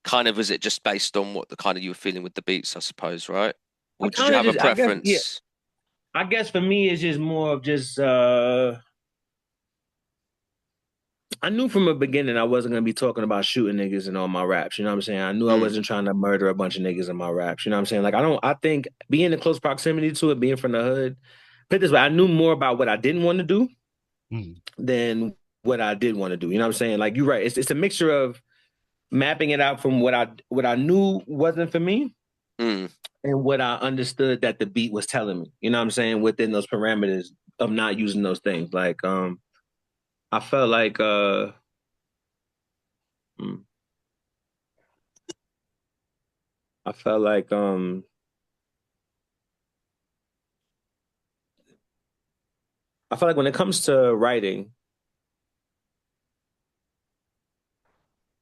S1: kind of was it just based on what the kind of you were feeling with the beats, I suppose, right?
S2: I
S1: Or did you
S2: kind of
S1: have a
S2: just, I guess, yeah.
S1: preference?
S2: I guess for me, it's just more of just I knew from the beginning I wasn't gonna be talking about shooting niggas in all my raps. You know what I'm saying? I knew I
S1: Mm,
S2: wasn't trying to murder a bunch of niggas in my raps. You know what I'm saying? Like I think being in close proximity to it, being from the hood, put it this way, I knew more about what I didn't want to do
S3: Mm.
S2: than what I did want to do. You know what I'm saying? Like you're right. It's a mixture of mapping it out from what I knew wasn't for me
S1: mm.
S2: and what I understood that the beat was telling me. You know what I'm saying? Within those parameters of not using those things. Like I felt like hmm, I felt like I feel like when it comes to writing,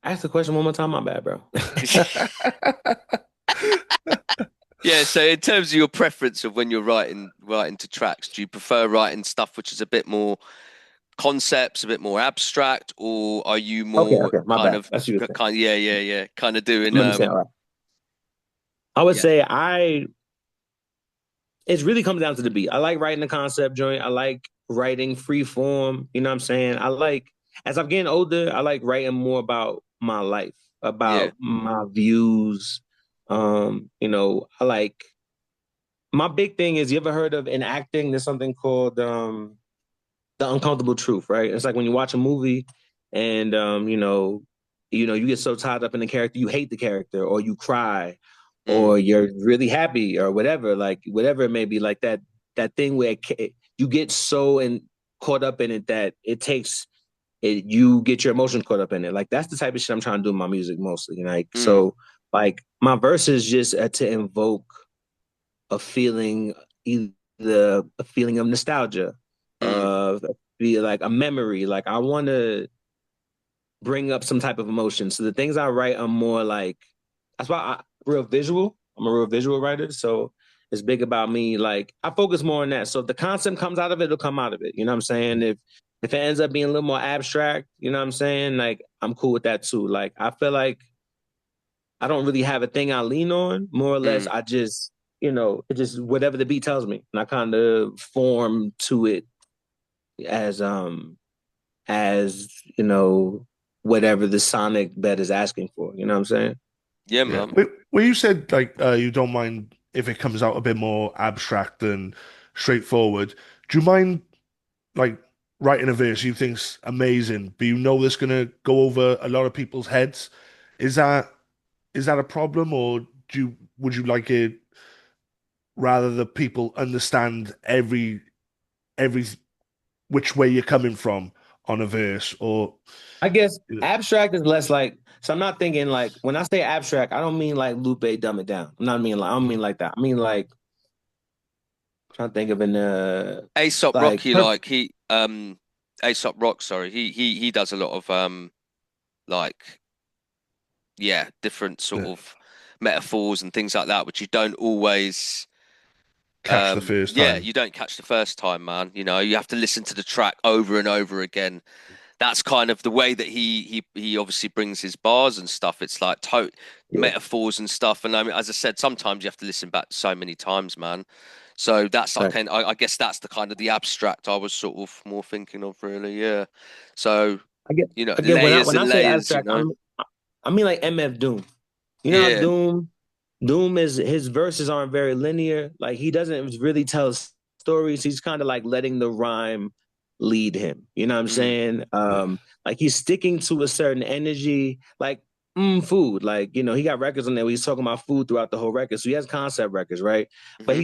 S2: ask the question one more time. My bad, bro.
S1: Yeah, so in terms of your preference of when you're writing to tracks, do you prefer writing stuff which is a bit more concepts, a bit more abstract, or are you
S2: Okay,
S1: more
S2: okay, my
S1: kind
S2: bad.
S1: of
S2: That's what you were saying.
S1: yeah, yeah, yeah, kind of doing
S2: Let me say, all right. I would
S1: yeah.
S2: say it's really comes down to the beat. I like writing the concept joint. I like writing free form. You know what I'm saying? I like as I'm getting older, I like writing more about my life,
S1: Yeah.
S2: about my views. I like my big thing is you ever heard of in acting, there's something called the uncomfortable truth, right? It's like when you watch a movie and you get so tied up in the character, you hate the character, or you cry,
S1: Mm,
S2: or you're really happy, or whatever, like whatever it may be, like that thing where you get so and caught up in it that it takes it, you get your emotions caught up in it. Like that's the type of shit I'm trying to do in my music mostly. Like
S1: mm,
S2: so, like my verses just to invoke a feeling, either a feeling of nostalgia,
S1: mm.
S2: be like a memory. Like I want to bring up some type of emotion. So the things I write are more like that's why real visual. I'm a real visual writer, so it's big about me. Like I focus more on that. So if the concept comes out of it, it'll come out of it. You know what I'm saying? If it ends up being a little more abstract, you know what I'm saying? Like I'm cool with that too. Like I feel like I don't really have a thing I lean on. More or less,
S1: Mm.
S2: I just, it just whatever the beat tells me, and I kind of form to it as as whatever the sonic bed is asking for. You know what I'm saying?
S1: Yeah,
S3: Yeah.
S1: man.
S3: When you said like you don't mind if it comes out a bit more abstract and straightforward, do you mind like writing a verse you think's amazing, but you know it's gonna go over a lot of people's heads? Is that is that a problem, or would you like it rather that people understand every which way you're coming from on a verse, or
S2: I guess abstract is less like. So I'm not thinking like when I say abstract, I don't mean like Lupe dumb it down. I don't mean like that. I mean like trying to think of an
S1: Aesop
S2: like
S1: Rocky, like Aesop Rock, sorry, he does a lot of like yeah, different sort
S3: yeah,
S1: of metaphors and things like that, which you don't always
S3: catch the first
S1: yeah,
S3: time?
S1: you don't catch the first time, man. You know, you have to listen to the track over and over again. That's kind of the way that he obviously brings his bars and stuff. It's like
S2: yeah.
S1: metaphors and stuff. And I mean, as I said, sometimes you have to listen back so many times, man. So that's like,
S2: Right.
S1: I guess that's the kind of the abstract I was sort of more thinking of, really. Yeah. So
S2: I get again
S1: layers
S2: when I
S1: and
S2: say
S1: layers,
S2: abstract, I mean like MF Doom. You know how
S1: Yeah.
S2: Doom is his verses aren't very linear. Like he doesn't really tell stories. He's kind of like letting the rhyme lead him. You know what I'm
S1: Mm,
S2: saying?
S3: Yeah.
S2: Like he's sticking to a certain energy, like food. Like, he got records on there where he's talking about food throughout the whole record. So he has concept records, right? But
S1: hmm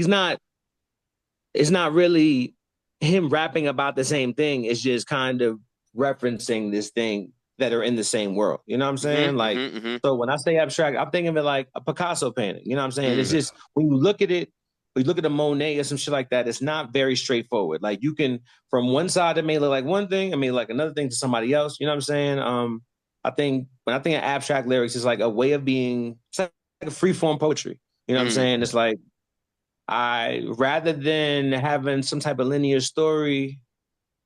S2: it's not really him rapping about the same thing. It's just kind of referencing this thing that are in the same world. You know what I'm saying? Like,
S1: hmm
S2: so when I say abstract, I'm thinking of it like a Picasso painting. You know what I'm saying? It's
S1: Mm,
S3: Yeah.
S2: just when you look at it, But you look at a Monet or some shit like that, it's not very straightforward. Like you can, from one side, it may look like one thing, I mean, like another thing to somebody else. You know what I'm saying? I think when I think of abstract lyrics, it's like a way of being, it's like a free form poetry. You know what I'm
S1: Mm.
S2: saying? It's like I rather than having some type of linear story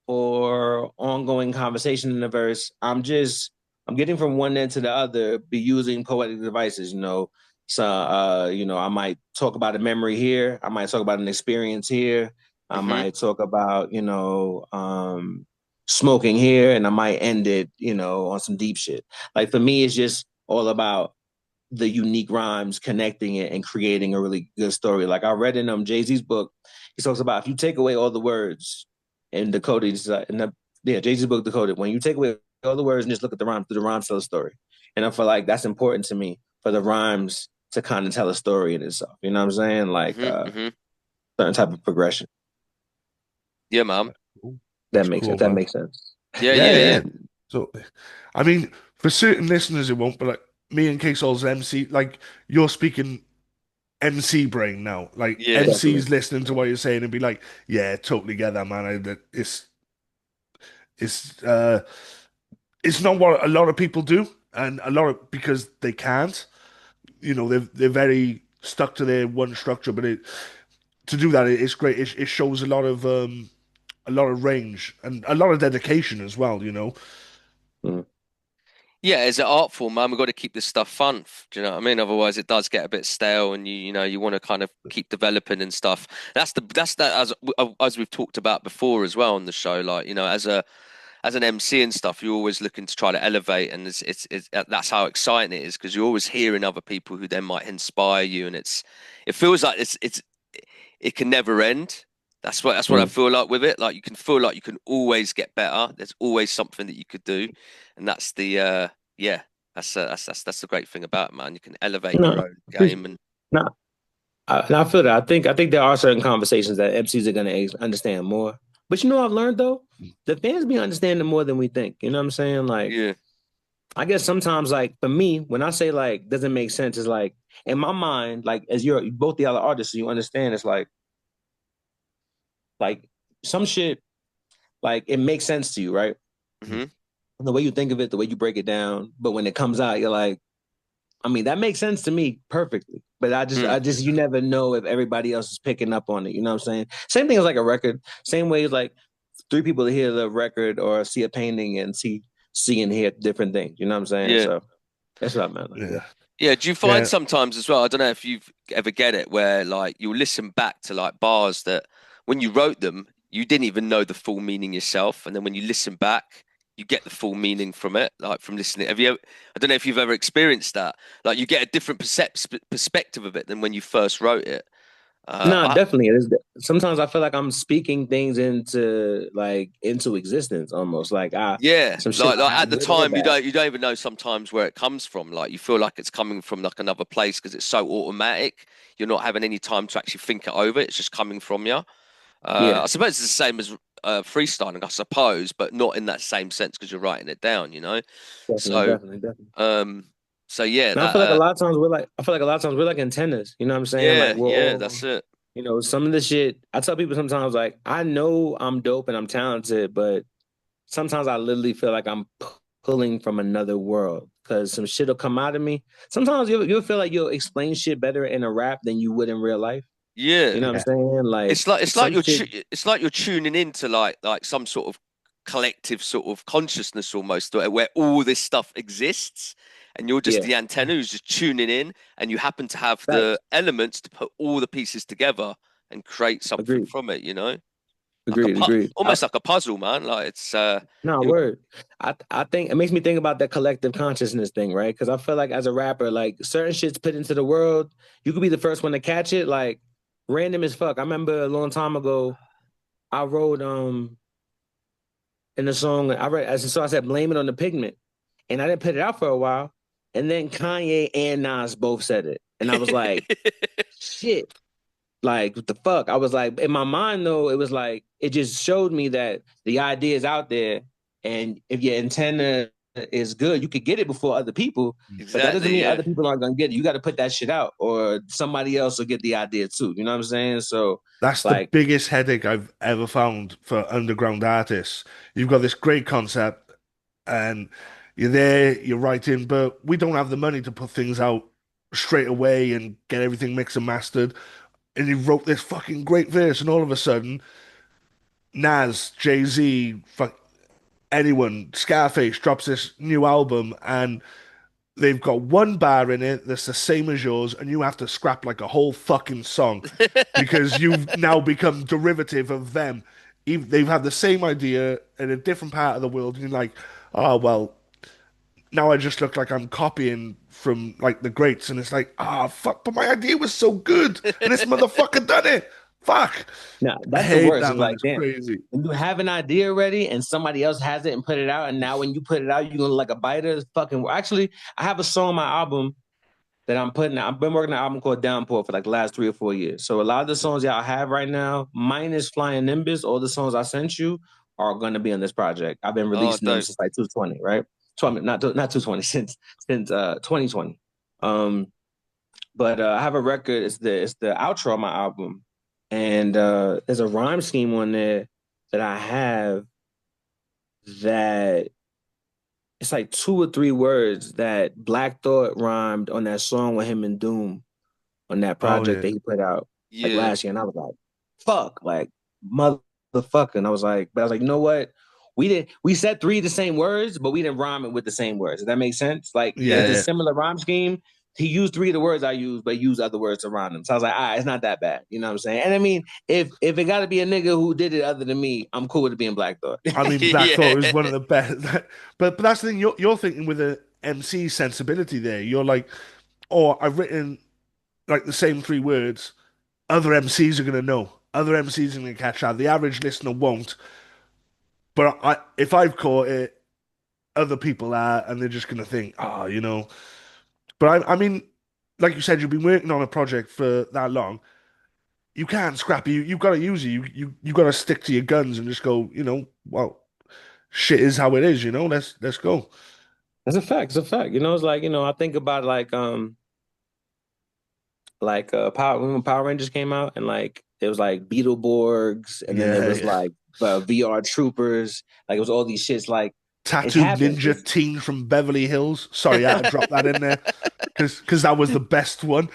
S2: or ongoing conversation in the verse, I'm getting from one end to the other, be using poetic devices, you know. So I might talk about a memory here, I might talk about an experience here, I
S1: Hmm.
S2: might talk about, smoking here, and I might end it, on some deep shit. Like for me, it's just all about the unique rhymes connecting it and creating a really good story. Like I read in Jay-Z's book, he talks about if you take away all the words and decode it, Jay-Z's book Decoded, when you take away all the words and just look at the rhymes, do the rhymes tell a story? And I feel like that's important to me for the rhymes to kind of tell a story in itself. You know what I'm saying? Like
S1: Hmm. Hmm.
S2: certain type of progression.
S1: Yeah, man.
S2: That
S3: That's
S2: makes
S3: cool,
S2: sense. That
S3: man.
S2: makes sense.
S1: Yeah,
S3: Yeah,
S1: yeah,
S3: yeah.
S1: yeah.
S3: So, I mean, for certain listeners, it won't. But like me and K-Saulz MC, like you're speaking MC brain now. Like
S1: Yeah.
S2: Definitely.
S3: MC's listening to what you're saying and be like, yeah, totally get that, man. It's it's not what a lot of people do, and a lot of because they can't. You know, they're very stuck to their one structure. But to do that, it's great. It shows a lot of range and a lot of dedication as well. You know.
S2: Mm.
S1: Yeah, as an art form, man, we've got to keep this stuff fun. Do you know what I mean? Otherwise, it does get a bit stale, and you want to kind of keep developing and stuff. That's that as we've talked about before as well on the show. Like as an MC and stuff, you're always looking to try to elevate, and it's that's how exciting it is because you're always hearing other people who then might inspire you, and it feels like it can never end. That's what I
S2: Mm.
S1: feel like with it. Like you can feel like you can always get better. There's always something that you could do, and that's the yeah. That's the great thing about it, man. You can elevate
S2: No,
S1: your own game, and
S2: no, I feel that. I think there are certain conversations that MCs are gonna understand more. But I've learned though, the fans be understanding more than we think. You know what I'm saying? Like,
S1: yeah.
S2: I guess sometimes, like for me, when I say like doesn't make sense, it's like in my mind, like as you're both the other artists, so you understand. It's like some shit, like it makes sense to you, right?
S1: Hmm.
S2: The way you think of it, the way you break it down. But when it comes out, you're like, I mean, that makes sense to me perfectly. But you never know if everybody else is picking up on it. You know what I'm saying? Same thing as like a record. Same way as like three people hear the record or see a painting and see and hear different things. You know what I'm saying?
S1: Yeah.
S2: So that's what I meant. Like, yeah.
S3: Yeah,
S1: Yeah, do you find
S3: yeah.
S1: sometimes as well? I don't know if you've ever get it where like you'll listen back to like bars that when you wrote them, you didn't even know the full meaning yourself, and then when you listen back, you get the full meaning from it, like from listening. Have you ever, I don't know if you've ever experienced that. Like you get a different perspective of it than when you first wrote it.
S2: No,
S1: I,
S2: definitely. It is. Sometimes I feel like I'm speaking things into existence almost. Like
S1: yeah,
S2: some shit
S1: like
S2: I
S1: at
S2: have
S1: the
S2: good or
S1: time
S2: bad.
S1: you don't even know sometimes where it comes from. Like you feel like it's coming from like another place because it's so automatic. You're not having any time to actually think it over. It's just coming from you.
S2: Yeah,
S1: I suppose it's the same as freestyling, I suppose, but not in that same sense because you're writing it down, you know.
S2: definitely,
S1: So,
S2: definitely, definitely.
S1: um, so yeah,
S2: And I
S1: that,
S2: feel like a lot of times we're like antennas. You know what I'm saying? Like
S1: yeah,
S2: we're
S1: yeah,
S2: all,
S1: that's it.
S2: some of the shit. I tell people sometimes like I know I'm dope and I'm talented, but sometimes I literally feel like I'm pulling from another world because some shit will come out of me. Sometimes you'll feel like you'll explain shit better in a rap than you would in real life.
S1: Yeah,
S2: You know what I'm saying? Like
S1: it's like
S2: some shit.
S1: it's like you're tuning into like some sort of collective sort of consciousness almost where all this stuff exists and you're just
S2: Yeah,
S1: the antenna who's just tuning in and you happen to have the
S2: facts.
S1: elements to put all the pieces together and create something
S2: Agreed.
S1: from it, you know? Like
S2: Agreed. Agreed.
S1: almost like a puzzle, man. Like it's
S2: No,
S1: you
S2: word. I think it makes me think about that collective consciousness thing, right? Because I feel like as a rapper, like certain shit's put into the world, you could be the first one to catch it, like random as fuck. I remember a long time ago, I wrote in the song I read as so I said blame it on the pigment. And I didn't put it out for a while. And then Kanye and Nas both said it. And I was like, shit. Like, what the fuck? I was like, in my mind though, it was like it just showed me that the idea is out there. And if your antenna is good, you could get it before other people, but that doesn't
S1: Exactly.
S2: mean
S1: Yeah.
S2: other people aren't gonna get it. You got to put that shit out, or somebody else will get the idea too. You know what I'm saying? So
S3: That's the
S2: like,
S3: biggest headache I've ever found for underground artists. You've got this great concept and you're there, you're writing, but we don't have the money to put things out straight away and get everything mixed and mastered. And you wrote this fucking great verse, and all of a sudden, Nas, Jay-Z, fuck anyone, Scarface drops this new album, and they've got one bar in it that's the same as yours, and you have to scrap like a whole fucking song because you've now become derivative of them. They've had the same idea in a different part of the world, and you're like, oh, well, now I just look like I'm copying from like the greats, and it's like, ah, fuck, but my idea was so good, and this motherfucker done it. Fuck.
S2: no,
S3: I
S2: that's the
S3: hate
S2: worst.
S3: that,
S2: It's
S3: man.
S2: like,
S3: It's
S2: damn,
S3: crazy.
S2: when you have an idea ready and somebody else has it and put it out, and now when you put it out, you're gonna look like a biter. It's fucking. Actually, I have a song on my album that I'm putting out. I've been working on an album called Downpour for like the last 3 or 4 years. So a lot of the songs y'all have right now, minus Flying Nimbus, all the songs I sent you are gonna be on this project. I've been
S1: Oh,
S2: releasing them
S1: dope.
S2: since like 220, right? So not 220, since 2020. Um, but I have a record. It's the outro of my album, and there's a rhyme scheme on there that I have that it's like 2 or 3 words that Black Thought rhymed on that song with him and Doom on that
S3: Oh
S2: project
S3: yeah.
S2: that he put out like
S1: Yeah.
S2: last year. And I was like, fuck, like motherfucker. And I was like, you know what? We said 3 of the same words, but we didn't rhyme it with the same words. Does that make sense? Like
S3: Yeah,
S2: it's a
S3: yeah.
S2: similar rhyme scheme. He used 3 of the words I used, but he used other words around them. So I was like, it's not that bad. You know what I'm saying? And I mean, if it gotta be a nigga who did it other than me, I'm cool with it being Black Thought.
S3: I mean, Black Thought is
S1: Yeah.
S3: one of the best. But that's the thing. You're thinking with a MC sensibility there. You're like, oh, I've written like the same 3 words. Other MCs are gonna know. Other MCs are gonna catch that. The average listener won't. But if I've caught it, other people are, and they're just gonna think, oh, you know. But I mean, like you said, you've been working on a project for that long. You can't scrap it. You've got to use it. You got to stick to your guns and just go. You know, well, shit is how it is. You know, let's go.
S2: It's a fact. It's a fact. You know, it's like, I think about Power when Power Rangers came out, and like it was like Beetleborgs, and then it
S3: Yeah,
S2: was
S3: yeah.
S2: like VR Troopers. Like it was all these shits. Like it
S3: Tattooed
S2: happens.
S3: ninja teen from Beverly Hills. Sorry, I had to drop that in there because that was the best one.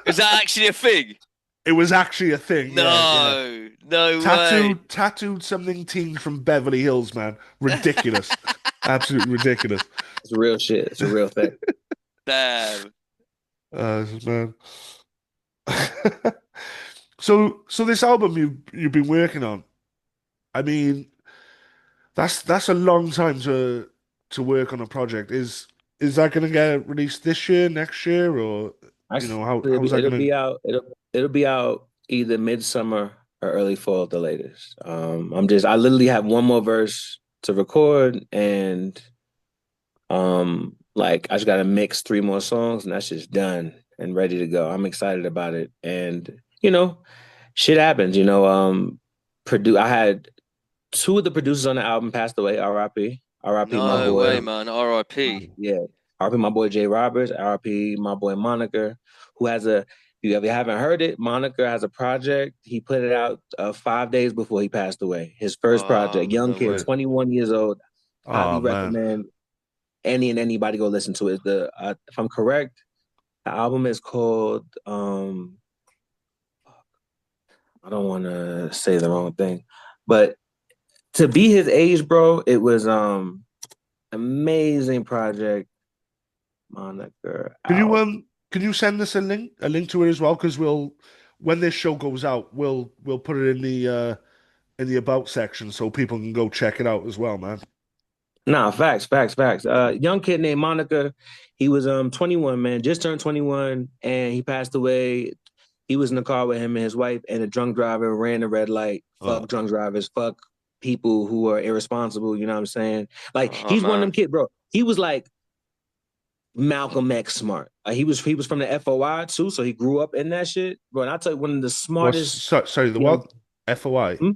S1: Is that actually a thing?
S3: It was actually a thing. Yeah, yeah.
S1: No, no way.
S3: Tattooed something teen from Beverly Hills, man. Ridiculous. Absolutely ridiculous.
S2: It's real shit. It's a real thing.
S1: Damn.
S3: Man. So this album you've been working on, I mean, that's a long time to work on a project. Is that gonna get released this year, next year, or you
S2: Actually,
S3: know how's that
S2: it'll
S3: gonna?
S2: be out. It'll be out either midsummer or early fall at the latest. I literally have one more verse to record, and like I just gotta mix 3 more songs, and that's just done and ready to go. I'm excited about it, and shit happens. I had 2 of the producers on the album passed away. R.I.P. R.I.P. My
S1: No
S2: boy.
S1: way, man. R.I.P.
S2: Yeah. R.I.P. my boy Jay Roberts. R.I.P. my boy Moniker, who has a. If you haven't heard it, Moniker has a project. He put it out 5 days before he passed away. His first project,
S1: Oh,
S2: young
S1: no
S2: kid,
S1: way.
S2: 21 years old. Highly
S3: Oh man,
S2: recommend anybody go listen to it. If I'm correct, the album is called I don't want to say the wrong thing, but to be his age, bro, it was amazing project. Moniker
S3: can you
S2: out.
S3: can you send us a link to it as well? Because when this show goes out, we'll put it in the about section so people can go check it out as well, man.
S2: Nah, facts, facts, facts. Young kid named Monica. He was 21, man, just turned 21, and he passed away. He was in the car with him and his wife, and a drunk driver ran the red light.
S3: Oh,
S2: Fuck drunk drivers. Fuck people who are irresponsible. You know what I'm saying? Like
S1: Oh,
S2: he's one of them
S1: man.
S2: kids, bro. He was like Malcolm X smart. He was from the FOI too, so he grew up in that shit, bro. And I tell you, one of the smartest
S3: sorry, the
S2: young
S3: what? FOI.
S2: hmm?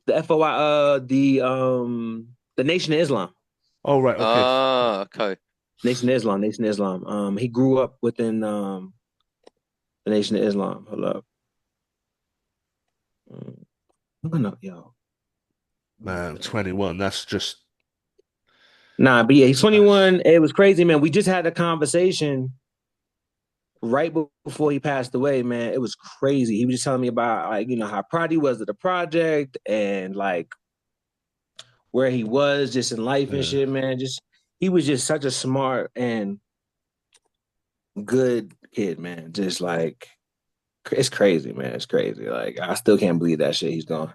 S2: The FOI, the Nation of Islam.
S3: Oh, right. Okay.
S1: Ah, okay.
S2: Nation of Islam, Nation of Islam. He grew up within the Nation of Islam. Hold up. I'm gonna yo.
S3: Man, 21. That's just.
S2: Nah, but yeah, he's 21. It was crazy, man. We just had a conversation right before he passed away, man. It was crazy. He was just telling me about like, how proud he was of the project and like where he was just in life and
S3: Yeah.
S2: shit, man. Just he was just such a smart and good kid, man. Just like it's crazy, man. It's crazy. Like I still can't believe that shit. He's gone.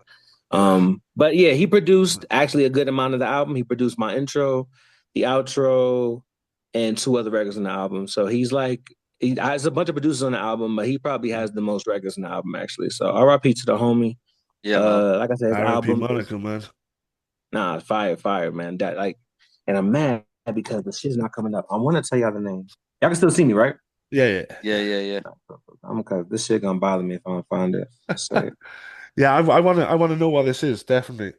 S2: But yeah, he produced actually a good amount of the album. He produced my intro, the outro, and two other records on the album. So he's like he has a bunch of producers on the album, but he probably has the most records on the album actually. So R.I.P. to the homie.
S1: Yeah, man.
S2: Like I said, his
S3: R.I.P.
S2: album is
S3: Monica, man.
S2: fire, man. That like, and I'm mad because the shit's not coming up. I want to tell y'all the name. Y'all can still see me, right?
S3: Yeah, yeah.
S1: Yeah, yeah, yeah.
S2: I'm because this shit gonna bother me if I don't find it. So,
S3: Yeah, I wanna know what this is, definitely.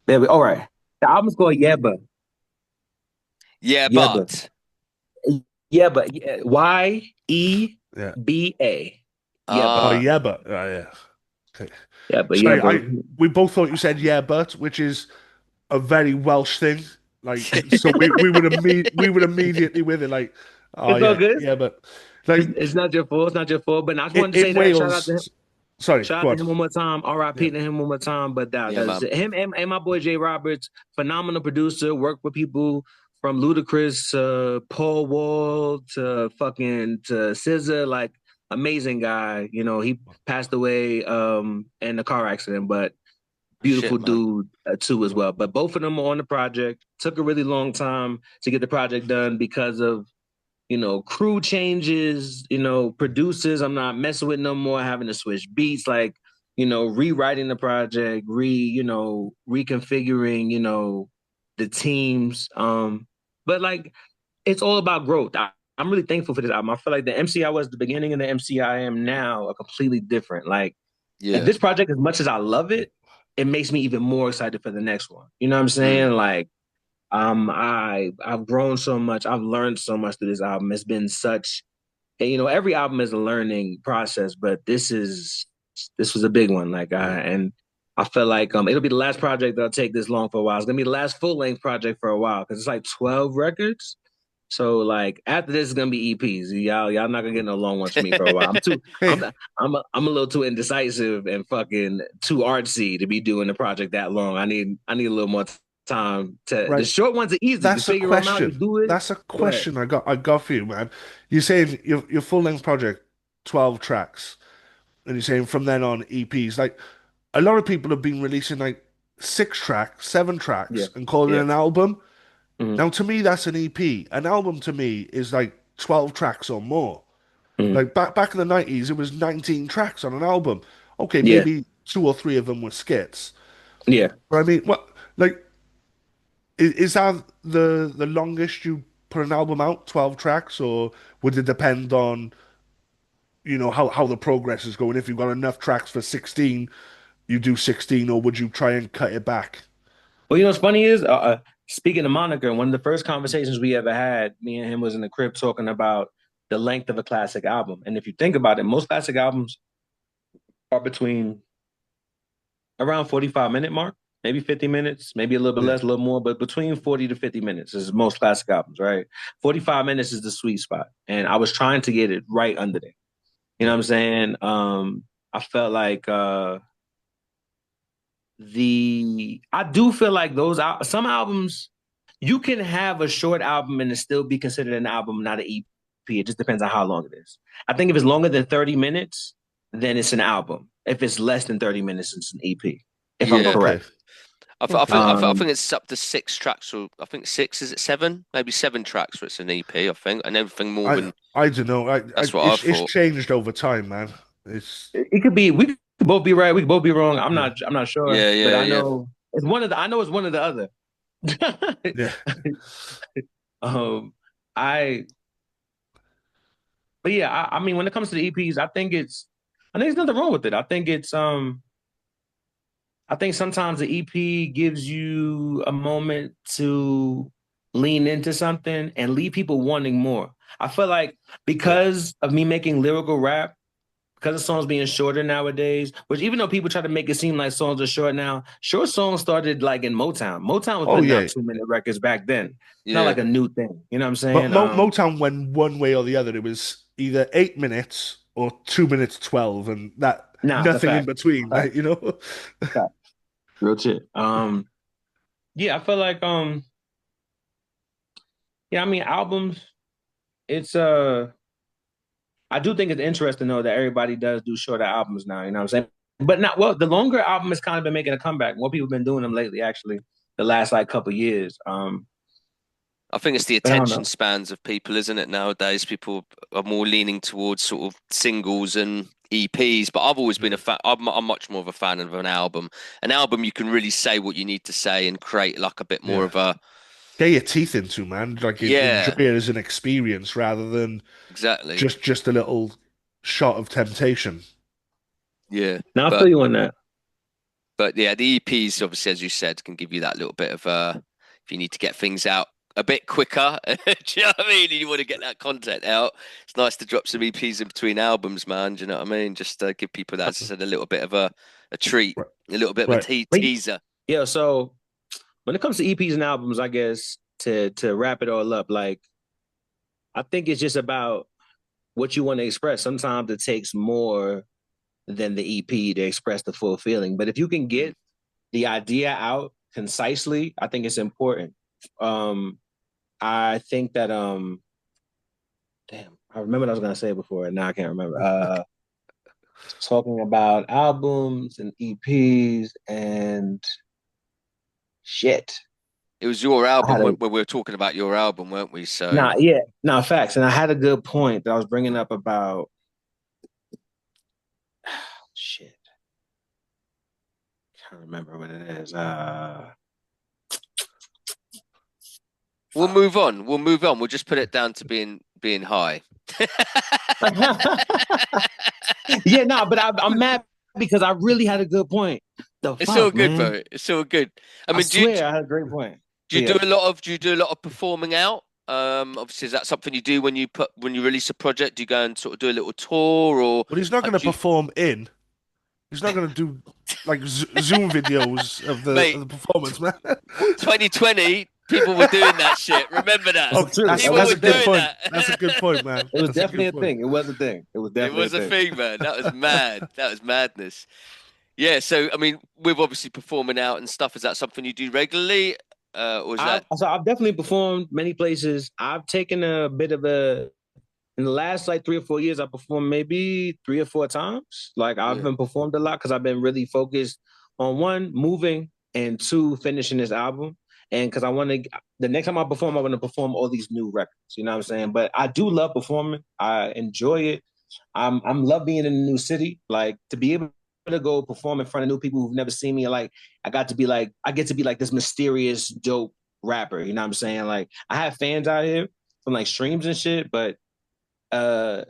S2: there we. All right. The album's called Yeba.
S1: Yeah,
S2: Yeba.
S1: but
S2: Yeba.
S3: Yeah.
S2: Yeba.
S3: Oh,
S2: Yeba.
S1: ah,
S3: yeah, but yeah. Okay.
S2: Yeba.
S3: Sorry,
S2: Yeba.
S3: we both thought you said yeah, but, which is a very Welsh thing. Like, so we would immediately with it, like, oh
S2: It's all
S3: yeah,
S2: good.
S3: yeah, but like
S2: It's not your fault. It's not your fault. But I just wanted to say
S3: in
S2: that. Shout out to him.
S3: Wales, sorry,
S2: Shout
S3: go
S2: out to
S3: on.
S2: him one more time.
S3: Yeah.
S2: R.I.P. to him one more time. But
S1: yeah,
S2: that's
S1: man.
S2: him and my boy Jay Roberts, phenomenal producer. Worked with people from Ludacris to Paul Wall to fucking to SZA. Like amazing guy. He passed away in a car accident, but beautiful
S1: Shit, man.
S2: dude too as well. But both of them are on the project. Took a really long time to get the project done because of crew changes, producers I'm not messing with no more, having to switch beats, like, rewriting the project, reconfiguring, the teams. But like it's all about growth. I'm really thankful for this album. I feel like the MC I was at the beginning and the MC I am now are completely different. Like
S1: Yeah.
S2: this project, as much as I love it, it makes me even more excited for the next one. You know what I'm
S1: Mm.
S2: saying? Like I've grown so much. I've learned so much through this album. It's been such, and, every album is a learning process, but this was a big one. Like
S3: Yeah.
S2: and I feel like it'll be the last project that'll take this long for a while. It's gonna be the last full length project for a while because it's like 12 records. So like after this is gonna be EPs. Y'all not gonna get no long ones from me for a while.
S3: Hey,
S2: I'm a little too indecisive and fucking too artsy to be doing the project that long. I need a little more time to. The
S3: right.
S2: short ones are easy. You
S3: That's a
S2: figure them out. You
S3: question.
S2: do it.
S3: That's a
S2: Go ahead.
S3: question I got for you, man. You're saying your full length project, 12 tracks, and you're saying from then on EPs. Like a lot of people have been releasing like 6 tracks, 7 tracks,
S2: Yeah.
S3: and calling it
S2: Yeah.
S3: an album.
S2: Hmm.
S3: Now, to me, that's an EP. An album to me is like 12 tracks or more.
S2: Hmm.
S3: Like back in the 90s, it was 19 tracks on an album. Okay,
S2: Yeah.
S3: maybe 2 or 3 of them were skits.
S2: Yeah.
S3: But I mean, what like is that the longest you put an album out, 12 tracks, or would it depend on, how the progress is going? If you've got enough tracks for 16, you do 16, or would you try and cut it back?
S2: Well, what's funny is, speaking of Monica, one of the first conversations we ever had, me and him was in the crib talking about the length of a classic album. And if you think about it, most classic albums are between around 45-minute mark, maybe 50 minutes, maybe a little bit
S3: Yeah.
S2: less, a little more, but between 40 to 50 minutes is most classic albums, right? 45 minutes is the sweet spot. And I was trying to get it right under there. You know
S3: Yeah.
S2: what I'm saying? I felt like I do feel like some albums you can have a short album and it still be considered an album, not an EP. It just depends on how long it is. I think if it's longer than 30 minutes, then it's an album. If it's less than 30 minutes, it's an EP. If I'm
S1: Yeah.
S3: Okay.
S2: correct.
S3: Okay.
S1: I think it's up to 6 tracks, or I think six. Is it seven? Maybe 7 tracks, where it's an EP. I think, and everything more
S3: I
S1: than
S3: I don't know.
S1: that's what I
S3: it's
S1: thought.
S3: changed over time, man. It's
S2: It could be. We could both be right. We could both be wrong. I'm
S3: yeah,
S2: not. I'm not sure,
S1: Yeah,
S2: but
S1: yeah,
S2: I
S1: yeah.
S2: know it's one of the. I know it's one of the other.
S3: yeah.
S2: um, I. But yeah, I mean, when it comes to the EPs, I think there's nothing wrong with it. I think it's I think sometimes the EP gives you a moment to lean into something and leave people wanting more. I feel like
S3: Yeah.
S2: because of me making lyrical rap, because of songs being shorter nowadays, which even though people try to make it seem like songs are short now, short songs started like in Motown. Motown was
S3: Oh
S2: putting out
S3: yeah.
S2: 2-minute records back then. It's not
S1: Yeah.
S2: like a new thing. You know what I'm
S3: But
S2: saying?
S3: Motown went one way or the other. It was either 8 minutes or 2 minutes 12, and that
S2: Nah, it's a
S3: nothing in
S2: fact.
S3: between.
S2: Fact.
S3: Like, you know.
S2: Fact. Real shit. Yeah, I feel like yeah, I mean albums, it's I do think it's interesting though that everybody does do shorter albums now, you know what I'm saying? But not well, the longer album has kind of been making a comeback. More people have been doing them lately, actually, the last like couple years.
S1: I think it's the
S2: But I don't
S1: attention
S2: know.
S1: spans of people, isn't it? Nowadays, people are more leaning towards sort of singles and EPs. But I've always been a fan. I'm much more of a fan of an album. An album, you can really say what you need to say and create like a bit more
S3: Yeah.
S1: of a
S3: Get your teeth into, man. Like enjoy
S1: yeah,
S3: it as an experience rather than
S1: exactly.
S3: just a little shot of temptation.
S1: Yeah,
S2: Now I feel
S1: but
S2: you on that.
S1: yeah, the EPs obviously, as you said, can give you that little bit of if you need to get things out a bit quicker. Do you know what I mean? And you want to get that content out. It's nice to drop some EPs in between albums, man. Do you know what I mean? Just give people that, as I said, a little bit of a treat,
S3: Right.
S1: a little bit of a
S3: Right.
S2: But
S1: teaser.
S2: yeah, so when it comes to EPs and albums, I guess to wrap it all up, like I think it's just about what you want to express. Sometimes it takes more than the EP to express the full feeling. But if you can
S1: Mm.
S2: get the idea out concisely, I think it's important. Um, I think that damn, I remember what I was gonna say before, and now I can't remember. Talking about albums and EPs and shit.
S1: It was your
S2: I had
S1: album
S2: a
S1: when we were talking about your album, weren't we? So
S2: nah, yeah, nah, facts. And I had a good point that I was bringing up about shit. Can't remember what it is.
S1: we'll
S2: Fuck.
S1: move on. We'll move on. We'll just put it down to being high.
S2: Yeah, nah, but I'm mad because I really had a good point. The
S1: It's all
S2: fuck,
S1: good,
S2: man.
S1: bro. It's all good. I
S2: I
S1: mean,
S2: swear I had a great point.
S1: do
S2: But
S1: you do
S2: yeah.
S1: a lot of performing out? Obviously, is that something you do when you release a project? Do you go and sort of do a little tour, or
S3: But he's not going to
S1: do you,
S3: perform in. He's not going to do like Zoom videos of
S1: mate?
S3: the performance, man.
S1: 2020, people were doing that shit. Remember that?
S3: Okay,
S2: It's true.
S3: that's
S2: That
S1: People
S2: was
S3: that's
S1: were
S3: a
S2: a
S3: good
S2: thing.
S1: doing
S3: point.
S1: that.
S3: That's a good point, man.
S2: It was
S3: That's a
S2: definitely
S3: good
S2: a
S3: point.
S2: thing. It was a thing. It was
S1: It
S2: definitely a
S1: was a
S2: thing.
S1: thing, man. That was mad. That was madness. Yeah. So, I mean, with obviously performing out and stuff, is that something you do regularly, or is that
S2: I've definitely performed many places. I've taken a bit of a in the last like 3 or 4 years, I performed maybe 3 or 4 times. Like I've
S1: yeah,
S2: been performed a lot because I've been really focused on one, moving, and two, finishing this album. And because I want to, the next time I perform, I want to perform all these new records. You know what I'm saying? But I do love performing. I enjoy it. I'm love being in a new city. Like to be able to go perform in front of new people who've never seen me. Like I get to be like this mysterious, dope rapper. You know what I'm saying? Like I have fans out here from like streams and shit, but uh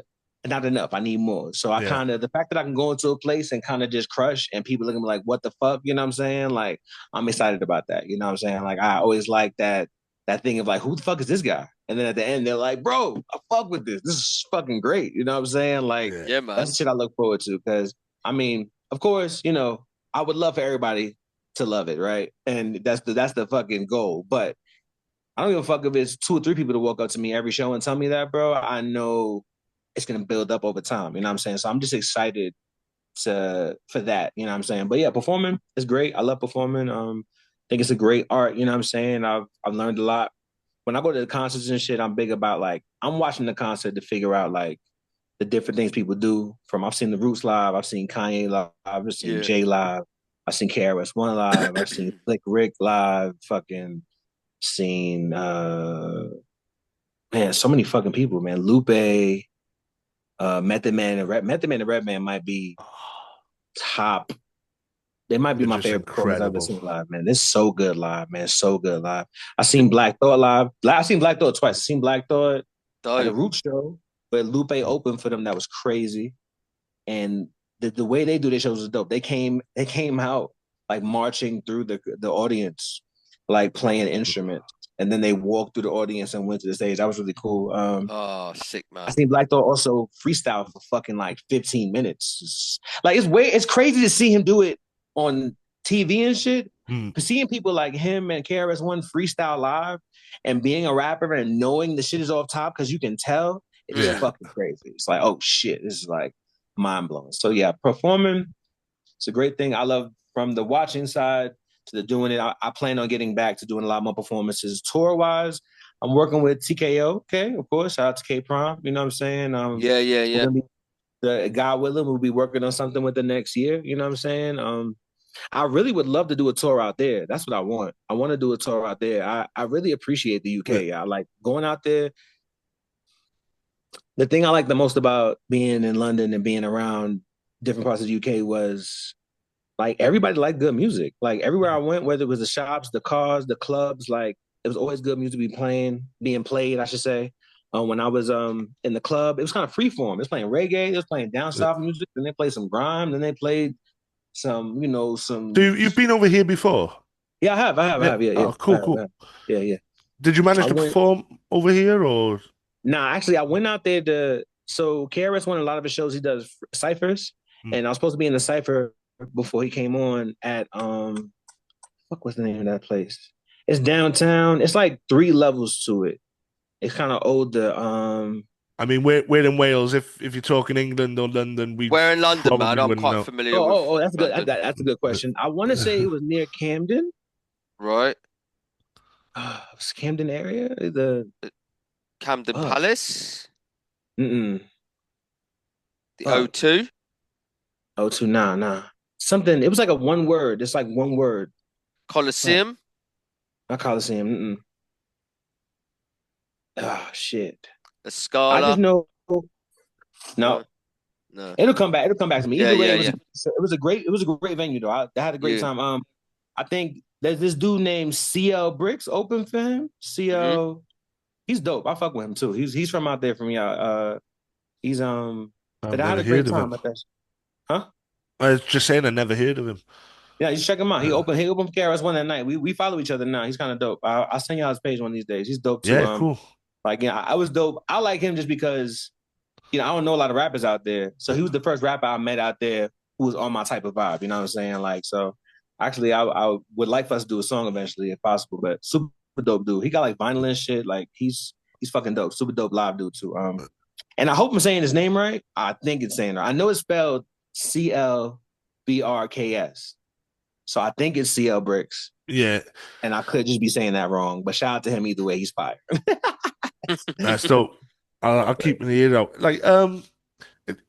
S2: not enough. I need more. So I
S3: Yeah,
S2: kind of the fact that I can go into a place and kind of just crush and people looking like, what the fuck? You know what I'm saying? Like I'm excited about that. You know what I'm saying? Like I always like that thing of like, who the fuck is this guy? And then at the end, they're like, bro, I fuck with this. This is fucking great. You know what I'm saying? Like
S3: yeah.
S1: yeah,
S2: that's
S1: man.
S2: the shit I look forward to. Cause I mean, of course, I would love for everybody to love it, right? And that's the fucking goal. But I don't give a fuck if it's 2 or 3 people to walk up to me every show and tell me that, bro. I know it's gonna build up over time. You know what I'm saying? So I'm just excited for that. You know what I'm saying? But yeah, performing is great. I love performing. I think it's a great art. You know what I'm saying? I've learned a lot. When I go to the concerts and shit, I'm big about like I'm watching the concert to figure out like the different things people do. From I've seen the Roots live, I've seen Kanye live, I've seen
S1: Yeah.
S2: Jay live, I've seen KRS-One live, I've seen Slick Rick live, fucking seen man, so many fucking people, man. Lupe, Method Man and Redman might be top. They might be
S3: They're
S2: my
S3: just
S2: favorite performers I've ever
S3: incredible.
S2: seen live, man. It's so good live, man. So good live. I seen Black Thought live. I seen Black Thought twice. I seen Black Thought at a
S1: Dope.
S2: Root show, but Lupe opened for them. That was crazy. And the way they do their shows is dope. They came out like marching through the audience, like playing instruments, and then they walked through the audience and went to the stage. That was really cool.
S1: Oh, sick,
S2: I
S1: man.
S2: seen Black Thought also freestyle for fucking like 15 minutes. Like it's crazy to see him do it on TV and shit.
S3: Mm.
S2: But seeing people like him and KRS-One freestyle live and being a rapper and knowing the shit is off top because you can tell it's fucking crazy. It's like, oh shit, this is like mind blowing. So yeah, performing, it's a great thing. I love from the watching side to the doing it. I plan on getting back to doing a lot more performances tour wise. I'm working with TKO, okay, of course. Shout out to K Prime, you know what I'm saying?
S1: Yeah.
S2: The God willing, we'll be working on something with the next year, you know what I'm saying? I really would love to do a tour out there. That's what I want. I want to do a tour out there. I really appreciate the UK. I like going out there. The thing I like the most about being in London and being around different parts of the UK was like everybody liked good music. Like everywhere I went, whether it was the shops, the cars, the clubs, like it was always good music being played, I should say. When I was in the club, it was kind of freeform. It was playing reggae, it was playing down south music, then they played some grime, then they played some.
S3: So you've been over here before?
S2: Yeah, I have. Yeah.
S3: Oh, cool.
S2: Yeah.
S3: Did you manage to perform over here or?
S2: Nah, actually, I went out there so KRS won a lot of his shows. He does ciphers, and I was supposed to be in the cipher before he came on at what's the name of that place? It's downtown. It's like 3 levels to it. It's kind of old.
S3: I mean, we're in Wales. If you're talking England or London,
S1: we're in London, man. I'm quite familiar.
S2: Oh, that's good. That's a good question. I want to say it was near Camden.
S1: Right.
S2: Was Camden area? The
S1: Camden Palace.
S2: The
S1: O2.
S2: O2, nah. Something. It was like a one word. It's like one word.
S1: Coliseum.
S2: Not Coliseum. Oh shit.
S1: A Scala.
S2: I just know. No. It'll come back. It'll come back to me. Either way, it was a great venue though. I had a great time. I think there's this dude named CL Bricks open for him. CL, he's dope. I fuck with him too. He's from out there from y'all. He's but I had a great time at that. Huh?
S3: I was just saying I never heard of him.
S2: Yeah, you should check him out. He opened for KRS-One that night. We follow each other now. He's kind of dope. I'll send y'all his page one of these days. He's dope too.
S3: Yeah, cool.
S2: Like, yeah, I was dope. I like him just because, I don't know a lot of rappers out there. So he was the first rapper I met out there who was on my type of vibe. You know what I'm saying? Like, so actually, I would like for us to do a song eventually if possible. But super dope dude. He got like vinyl and shit. Like he's fucking dope. Super dope live dude too. And I hope I'm saying his name right. I think it's saying it. I know it's spelled CLBRKS. So I think it's CL Bricks.
S3: Yeah.
S2: And I could just be saying that wrong. But shout out to him either way. He's fire.
S3: That's dope. I'll keep an ear out. Like,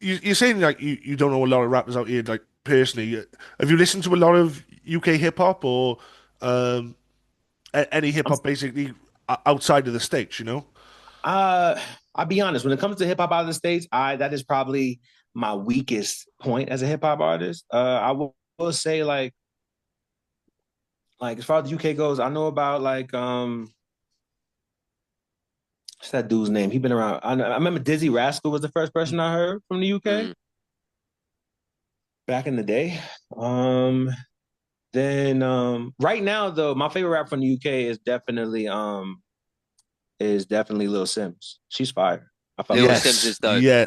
S3: you're saying like you don't know a lot of rappers out here. Like personally, have you listened to a lot of UK hip hop or any hip hop basically outside of the States?
S2: I'll be honest. When it comes to hip hop out of the States, that is probably my weakest point as a hip hop artist. I will say like as far as the UK goes, I know about like what's that dude's name? He been around. I remember Dizzy Rascal was the first person I heard from the UK back in the day. Then right now though, my favorite rapper from the UK is definitely Lil Sims. She's fire.
S1: Lil Sims is dope.
S3: Yeah.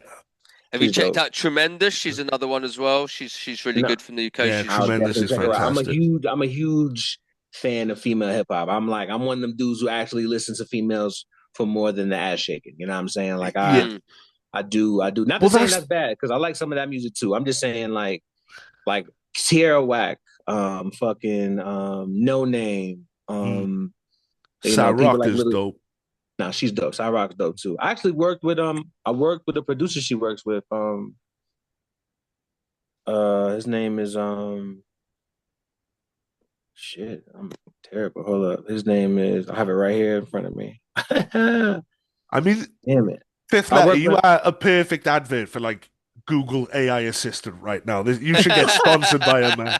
S1: Have you checked out Tremendous? She's another one as well. She's really good from the UK.
S3: Yeah, Tremendous is fantastic.
S2: I'm a huge fan of female hip hop. I'm one of them dudes who actually listens to females for more than the ass shaking. You know what I'm saying? Like I do. Not to say that's bad because I like some of that music too. I'm just saying like Tierra Whack, fucking No Name,
S3: Rock is dope.
S2: Nah, she's dope. Rock's dope too. I actually worked with a producer she works with. His name is shit. I'm terrible. Hold up. His name is I have it right here in front of me.
S3: I mean,
S2: damn it.
S3: Fifth Letter, you are a perfect advert for like Google AI assistant right now. You should get sponsored by him, man.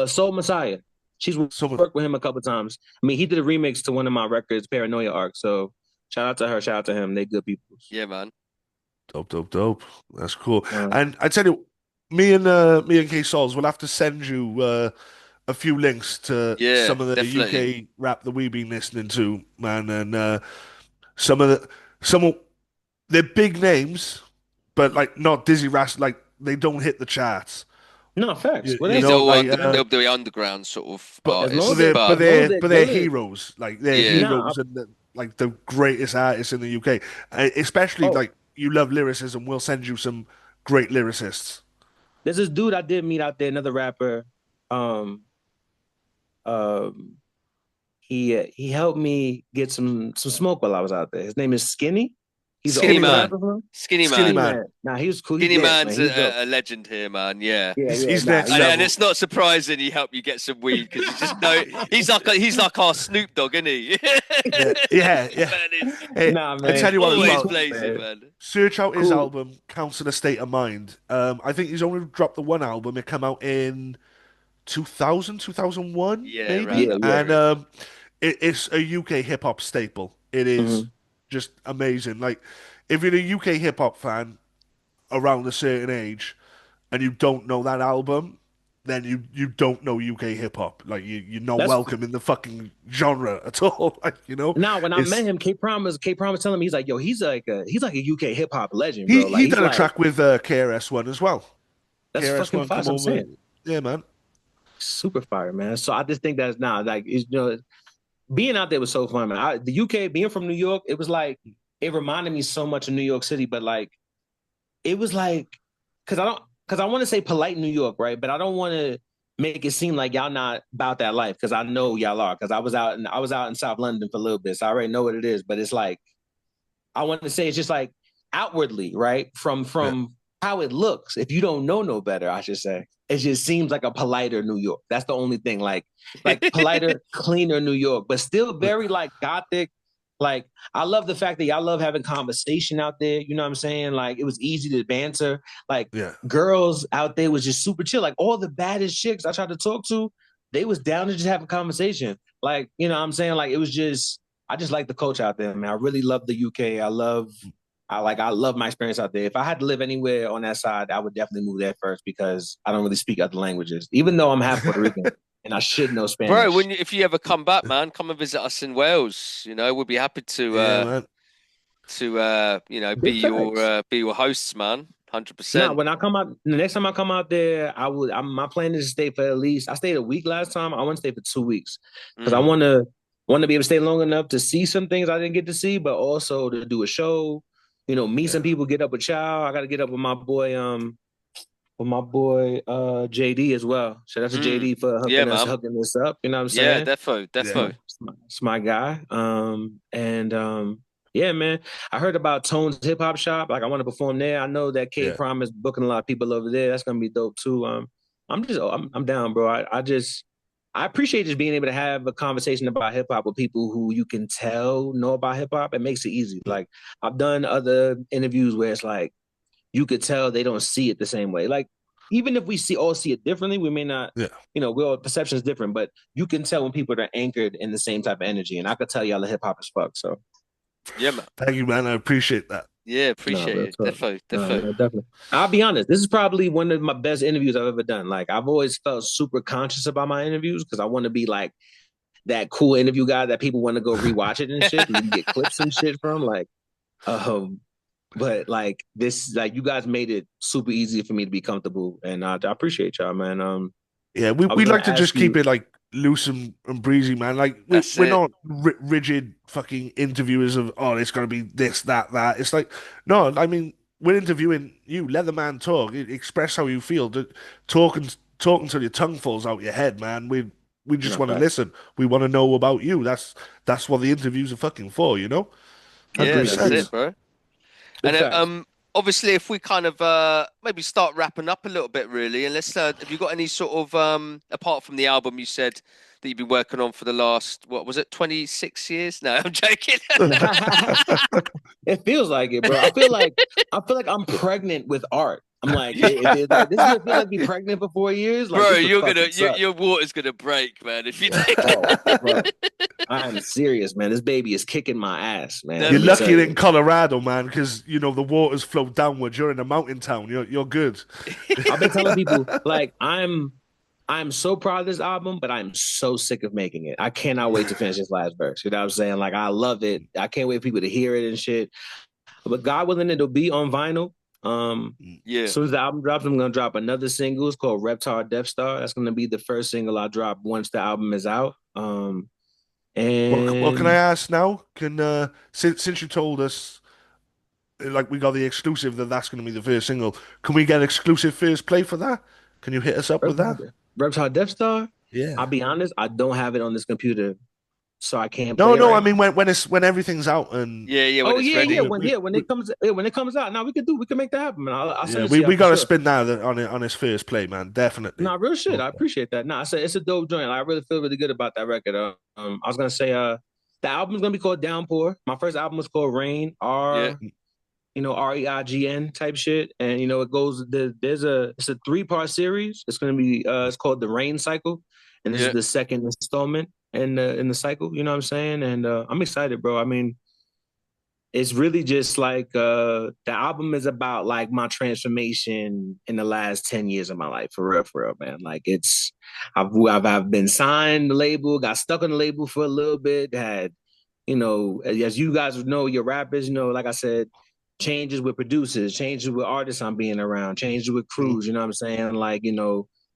S2: Soul Messiah. She's worked with him a couple times. I mean, he did a remix to one of my records, Paranoia Arc. So shout out to her, shout out to him. They good people.
S1: Yeah, man.
S3: Dope. That's cool. And I tell you, me and K-Saulz will have to send you a few links to
S1: Yeah,
S3: some of the
S1: definitely.
S3: UK rap that we've been listening to, man, and some of the some of they're big names, but like not Dizzy Ras, like they don't hit the charts.
S2: No facts,
S3: You
S1: These
S2: whatever.
S1: are
S3: know,
S1: all
S3: like
S1: the underground sort of
S3: but
S2: As long
S1: artists,
S2: as they,
S1: but
S2: they're
S3: they're
S2: good.
S3: heroes, like they're
S1: yeah,
S2: Nah,
S3: heroes and like the greatest artists in the UK. Especially
S2: oh,
S3: like you love lyricism, we'll send you some great lyricists.
S2: there's this dude I did meet out there, another rapper. Um, um, he helped me get some smoke while I was out there. His name is Skinny. He's an
S1: Skinny
S3: Skinny
S2: older
S3: Man,
S1: Man,
S2: rapper from him.
S1: Skinny
S3: Skinny
S1: Man.
S2: Skinny
S3: Man.
S2: man. Nah, he was cool. He
S1: Skinny
S2: dance, man.
S1: Man's
S2: He's dope.
S1: a legend here, man. Yeah.
S2: Yeah, yeah.
S3: He's
S2: Nah,
S3: next
S2: he's
S1: And
S3: level.
S1: it's not surprising he helped you get some weed because you just know he's like our Snoop Dogg, isn't he?
S3: Yeah, yeah, yeah.
S1: Man is
S3: Hey,
S2: nah,
S3: I
S2: man.
S3: tell you what as
S2: He's
S1: always
S3: well.
S2: cool,
S1: blazing,
S2: man.
S1: man.
S3: Search out his
S2: Cool.
S3: album, Council State of Mind. I think he's only dropped the one album. It came out in 2000, 2001,
S1: Yeah, around
S3: maybe.
S2: Yeah,
S1: that
S2: yeah.
S3: And
S1: period.
S3: it's a UK hip hop staple. It is
S2: Hmm.
S3: just amazing. Like, if you're a UK hip hop fan around a certain age and you don't know that album, then you don't know UK hip hop. Like, you're not
S2: That's
S3: welcome in the fucking genre at all. Like,
S2: now when I met
S3: it's
S2: him, K-Promise telling me he's like a UK hip hop legend, bro. Like
S3: he
S2: he's
S3: done a
S2: like
S3: track with KRS-One as well.
S2: that's fucking
S3: KRS-One
S2: fire.
S3: come
S2: I'm
S3: over.
S2: saying
S3: Yeah, man.
S2: super fire, man. So I just think that's now like being out there was so fun, man. The UK, being from New York, it was like it reminded me so much of New York City, but like it was like because I want to say polite New York, right? But I don't want to make it seem like y'all not about that life because I know y'all are. Because I was out in South London for a little bit, so I already know what it is. But it's like I want to say it's just like outwardly, right?
S3: Yeah.
S2: From how it looks. If you don't know no better, I should say. It just seems like a politer New York. That's the only thing. Like politer, cleaner New York, but still very like gothic. Like I love the fact that y'all love having conversation out there. You know what I'm saying? Like it was easy to banter. Like
S3: Yeah.
S2: girls out there was just super chill. Like all the baddest chicks I tried to talk to, they was down to just have a conversation. Like, you know what I'm saying? Like it was just I just like the culture out there, man. I really love the UK. I love my experience out there. If I had to live anywhere on that side, I would definitely move there first because I don't really speak other languages, even though I'm half Puerto Rican and I should know
S1: Bro,
S2: Spanish.
S1: if you ever come back, man, come and visit us in Wales. You know, we'll be happy
S3: Yeah, man.
S2: Big facts.
S1: be your hosts, man.
S2: Now,
S1: 100%.
S2: when I come out, the next time I come out there, my plan is to stay for at least. I stayed a week last time. I want to stay for 2 weeks because I
S1: Mm.
S2: want to be able to stay long enough to see some things I didn't get to see, but also to do a show. You know, meet some
S3: Yeah.
S2: people, get up with y'all. I got to get up with my boy JD as well. Shout out to
S1: Mm.
S2: JD for
S1: Yeah, man.
S2: hooking this up. You know what I'm
S1: Yeah,
S2: saying?
S1: defo,
S3: Yeah.
S1: defo.
S2: It's my guy. Yeah, man. I heard about Tone's Hip Hop Shop. Like I want to perform there. I know that K
S3: Yeah.
S2: Prom is booking a lot of people over there. That's gonna be dope too. I'm down, bro. I appreciate just being able to have a conversation about hip hop with people who you can tell know about hip hop. It makes it easy. Like I've done other interviews where it's like you could tell they don't see it the same way. Like even if we all see it differently, we may not,
S3: Yeah.
S2: we all perception is different, but you can tell when people are anchored in the same type of energy. And I could tell y'all the hip hop as fuck. So
S1: Yeah, man.
S3: Thank you, man. I appreciate that.
S1: Yeah,
S2: no,
S1: appreciate
S2: real
S1: it.
S2: talk.
S1: Defo,
S2: No,
S1: defo.
S2: man, definitely. I'll be honest. This is probably one of my best interviews I've ever done. Like I've always felt super conscious about my interviews because I want to be like that cool interview guy that people want to go rewatch it and shit and get clips and shit from. Um, but like this, like you guys made it super easy for me to be comfortable, and I appreciate y'all, man.
S3: Yeah,
S2: I was
S3: we
S2: gonna
S3: like to just
S2: ask
S3: keep
S2: you.
S3: it like loose and breezy, man. Like
S1: That's
S3: we're
S1: it.
S3: not rigid fucking interviewers of it's gonna be this, that, that. It's like no, I mean we're interviewing you. Let the man talk. Express how you feel. Talk until your tongue falls out your head, man. We just
S2: No
S3: want to
S2: facts.
S3: listen. We want to know about you. That's what the interviews are fucking for, you know. Hundred
S1: Yeah,
S2: Agreed.
S1: that's
S2: Agreed.
S3: percent.
S1: it, bro.
S2: Big
S1: And
S2: facts.
S1: obviously, if we kind of maybe start wrapping up a little bit, really, and let's have you got any sort of apart from the album you said that you've been working on for the last what was it 26 years? No, I'm joking.
S2: It feels like it, bro. I feel like I'm pregnant with art. I'm like, like this is what it feels like to be pregnant for 4 years. Like
S1: Bro,
S2: this would fucking suck.
S1: your water's gonna break, man. If you take
S2: Oh, bro, I am serious, man. This baby is kicking my ass, man.
S3: You're
S2: Let me
S1: Definitely.
S2: tell
S3: lucky in
S2: you.
S3: Colorado, man, because you know the waters flow downwards. You're in a mountain town. You're good.
S2: I've been telling people like I'm so proud of this album, but I'm so sick of making it. I cannot wait to finish this last verse. You know what I'm saying? Like I love it. I can't wait for people to hear it and shit. But God willing, it'll be on vinyl.
S1: Yeah.
S2: As soon as the album drops, I'm gonna drop another single. It's called Reptar Death Star. That's gonna be the first single I drop once the album is out.
S3: What can I
S2: And
S3: ask now? Can since you told us like we got the exclusive that's going to be the first single, can we get exclusive first play for that? Can you hit us up with that?
S2: Reptar Death Star, I'll
S3: Yeah.
S2: be honest, I don't have it on this computer, so I can't
S3: No,
S2: play it
S3: no. I
S2: right
S3: mean,
S2: now.
S3: when everything out and
S1: Yeah, yeah, when
S2: Oh
S1: it's
S2: yeah,
S1: ready.
S2: when it comes out, now we can make that happen, man. I'll send
S3: yeah,
S2: it to
S3: we
S2: y'all for
S3: got to
S2: sure.
S3: spin that on his first play, man. Definitely.
S2: Nah, real shit. I
S3: Okay.
S2: appreciate that. Nah, I said it's a dope joint. I really feel really good about that record. I was gonna say, the album's gonna be called Downpour. My first album was called Rain,
S1: Yeah,
S2: Reign type shit, and it goes. It's a 3-part series. It's gonna be it's called the Rain Cycle, and this is
S1: yeah.
S2: the second installment in the cycle. You know what I'm saying? And I'm excited, bro. I mean, it's really just like the album is about like my transformation in the last 10 years of my life, for real, man. Like I've been signed the label, got stuck on the label for a little bit, had, as you guys know, your rappers, like I said, changes with producers, changes with artists I'm being around, changes with
S3: Mm.
S2: crews, you know what I'm saying? Like,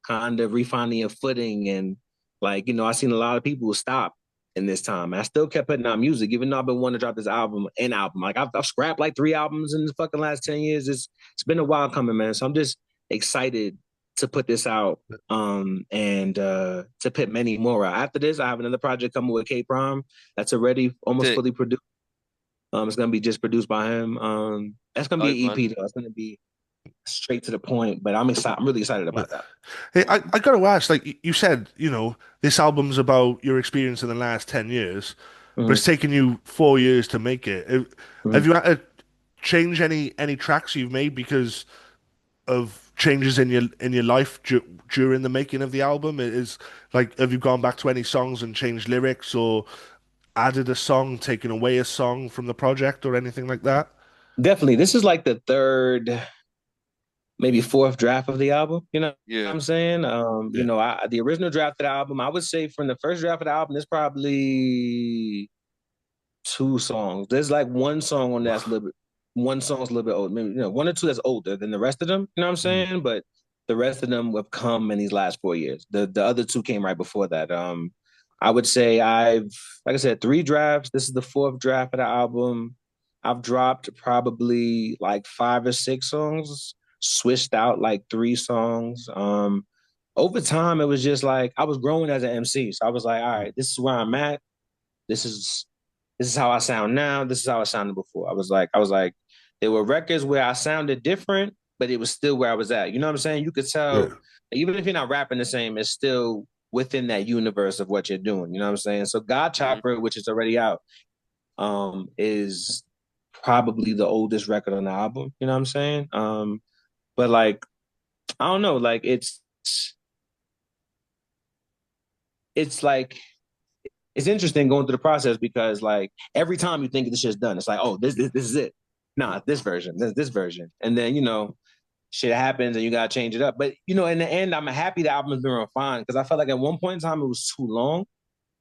S2: kind of refining your footing, and like, I seen a lot of people stop in this time. I still kept putting out music, even though I've been wanting to drop this album. Like I've scrapped like 3 albums in the fucking last 10 years. It's been a while coming, man. So I'm just excited to put this out, and to put many more out. After this, I have another project coming with K Prime that's already almost
S1: Sick.
S2: fully produced. It's gonna be just produced by him. That's gonna be
S1: Dope,
S2: an
S1: man.
S2: EP though. It's gonna be straight to the point, but I'm excited. I'm really excited about that.
S3: Hey, I got to ask, like you said, this album's about your experience in the last 10 years, but
S2: Mhm,
S3: it's taken you 4 years to make it. Have
S2: mhm.
S3: you had to change any tracks you've made because of changes in your life during the making of the album? It is like, have you gone back to any songs and changed lyrics or added a song, taken away a song from the project or anything like that?
S2: Definitely, this is like the third, maybe fourth draft of the album. You know what
S1: Yeah,
S2: I'm saying?
S3: Yeah.
S2: The original draft of the album, I would say from the first draft of the album, there's probably 2 songs. There's like one song on that's a little bit, one song's a little bit old, maybe 1 or 2 that's older than the rest of them. You know what I'm
S3: Mm.
S2: saying? But the rest of them have come in these last 4 years. The other 2 came right before that. I would say like I said, 3 drafts. This is the fourth draft of the album. I've dropped probably like 5 or 6 songs, switched out like 3 songs. Over time, it was just like I was growing as an MC. So I was like, all right, this is where I'm at. This is this is how I sound now. This is how I sounded before. I was like, there were records where I sounded different, but it was still where I was at. You know what I'm saying? You could
S3: Yeah.
S2: tell, even if you're not rapping the same, it's still within that universe of what you're doing. You know what I'm saying? So God
S1: mhm.
S2: Chopper, which is already out, is probably the oldest record on the album. You know what I'm saying? But like, I don't know, like it's like it's interesting going through the process because like every time you think this shit's done, it's like, oh, this is it. Nah, this version, and then shit happens and you gotta change it up. But in the end, I'm happy the album's been refined because I felt like at one point in time it was too long,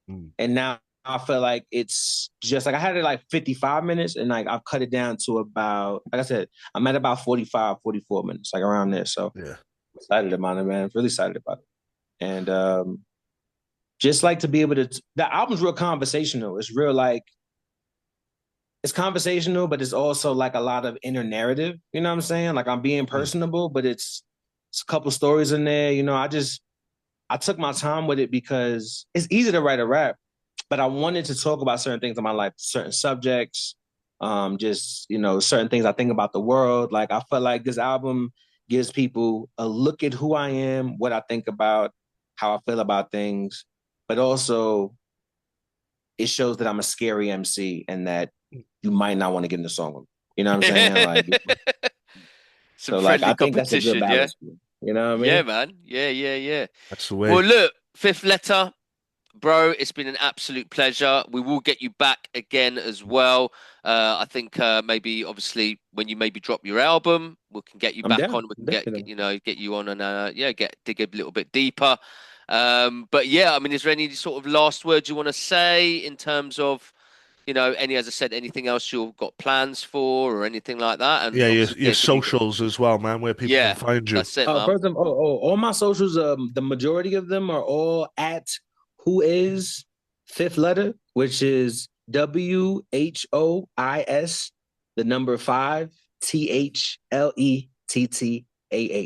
S3: Mm.
S2: and now I feel like it's just like I had it like 55 minutes, and like I've cut it down to about, like I said, I'm at about 45, 44 minutes, like around there. So
S3: Yeah.
S2: I'm excited about it, man. Really excited about it, and just like to be able to. The album's real conversational. It's real like it's conversational, but it's also like a lot of inner narrative. You know what I'm saying? Like I'm being
S3: Mm.
S2: personable, but it's a couple stories in there. I took my time with it because it's easy to write a rap, but I wanted to talk about certain things in my life, certain subjects, just certain things I think about the world. Like I felt like this album gives people a look at who I am, what I think about, how I feel about things, but also it shows that I'm a scary MC and that you might not want to get in the song with me. You know what I'm saying? Like,
S1: Some
S2: like
S1: friendly
S2: I think that's a good
S1: competition, yeah?
S2: balance. You know what I
S1: Yeah,
S2: mean?
S1: man. Yeah.
S3: That's the
S1: Well,
S3: way.
S1: look, Fifth Letter, bro, it's been an absolute pleasure. We will get you back again as well. I think maybe, obviously, when you maybe drop your album, we can get you
S2: I'm
S1: back
S2: down.
S1: on. We can
S2: Definitely.
S1: get you on and dig a little bit deeper. But yeah, I mean, is there any sort of last words you want to say in terms of, as I said, anything else you've got plans for or anything like that? And
S3: Yeah,
S1: obviously,
S3: your
S1: yeah, give me,
S3: socials as well, man, where people can
S1: yeah,
S3: find you.
S1: that's it, man.
S2: First of all my socials, the majority of them are all at who is fifth letter, which is WHOIS, the number 5THLETTAH.
S1: There you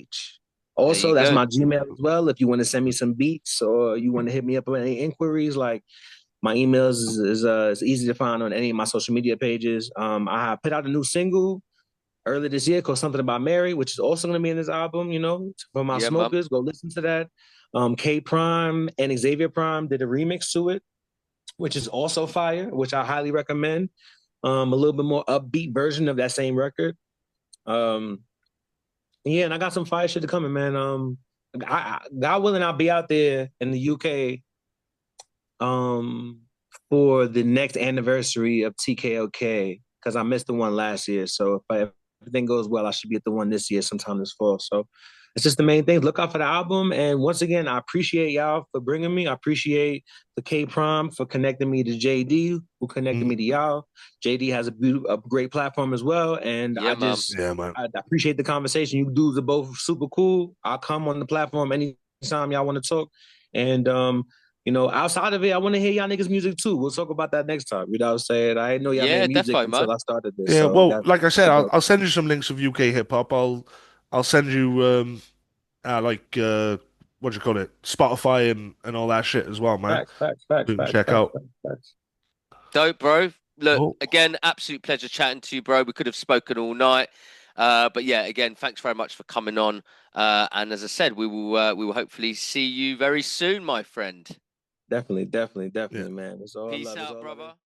S2: Also, that's
S1: go.
S2: my Gmail as well. If you want to send me some beats or you want to hit me up with any inquiries, like my emails is easy to find on any of my social media pages. I put out a new single earlier this year called Something About Mary, which is also going to be in this album, for my
S1: Yeah, man.
S2: smokers. Go listen to that. K Prime and Xavier Prime did a remix to it, which is also fire, which I highly recommend. A little bit more upbeat version of that same record. Yeah, and I got some fire shit to coming, man. God willing, I'll be out there in the UK for the next anniversary of TKOK because I missed the one last year. So if everything goes well, I should be at the one this year sometime this fall. So it's just the main thing. Look out for the album. And once again, I appreciate y'all for bringing me. I appreciate the K Prom for connecting me to JD, who connected me to y'all. JD has a great platform as well. And
S1: Yeah, man.
S3: Yeah, man.
S2: I appreciate the conversation. You dudes are both super cool. I'll come on the platform anytime y'all want to talk. And outside of it, I want to hear y'all niggas' music too. We'll talk about that next time. You know what I'm saying? I didn't know y'all
S1: Yeah,
S2: made music
S1: defo, man.
S2: until I started this.
S3: Yeah,
S2: So
S3: well,
S2: that's
S3: like I said,
S2: dope.
S3: I'll send you some links of UK hip hop. I'll send you what do you call it, Spotify and all that shit as well, man.
S2: Facts, facts, facts,
S3: You can
S2: facts,
S3: check
S2: facts,
S3: out.
S2: facts, facts.
S1: Dope, bro. Look,
S3: Oh,
S1: again, absolute pleasure chatting to you, bro. We could have spoken all night. But yeah, again, thanks very much for coming on. And as I said, we will hopefully see you very soon, my friend.
S2: Definitely,
S3: yeah.
S2: man. It's all
S1: Peace
S2: love. It's
S1: out,
S2: all love.
S1: brother.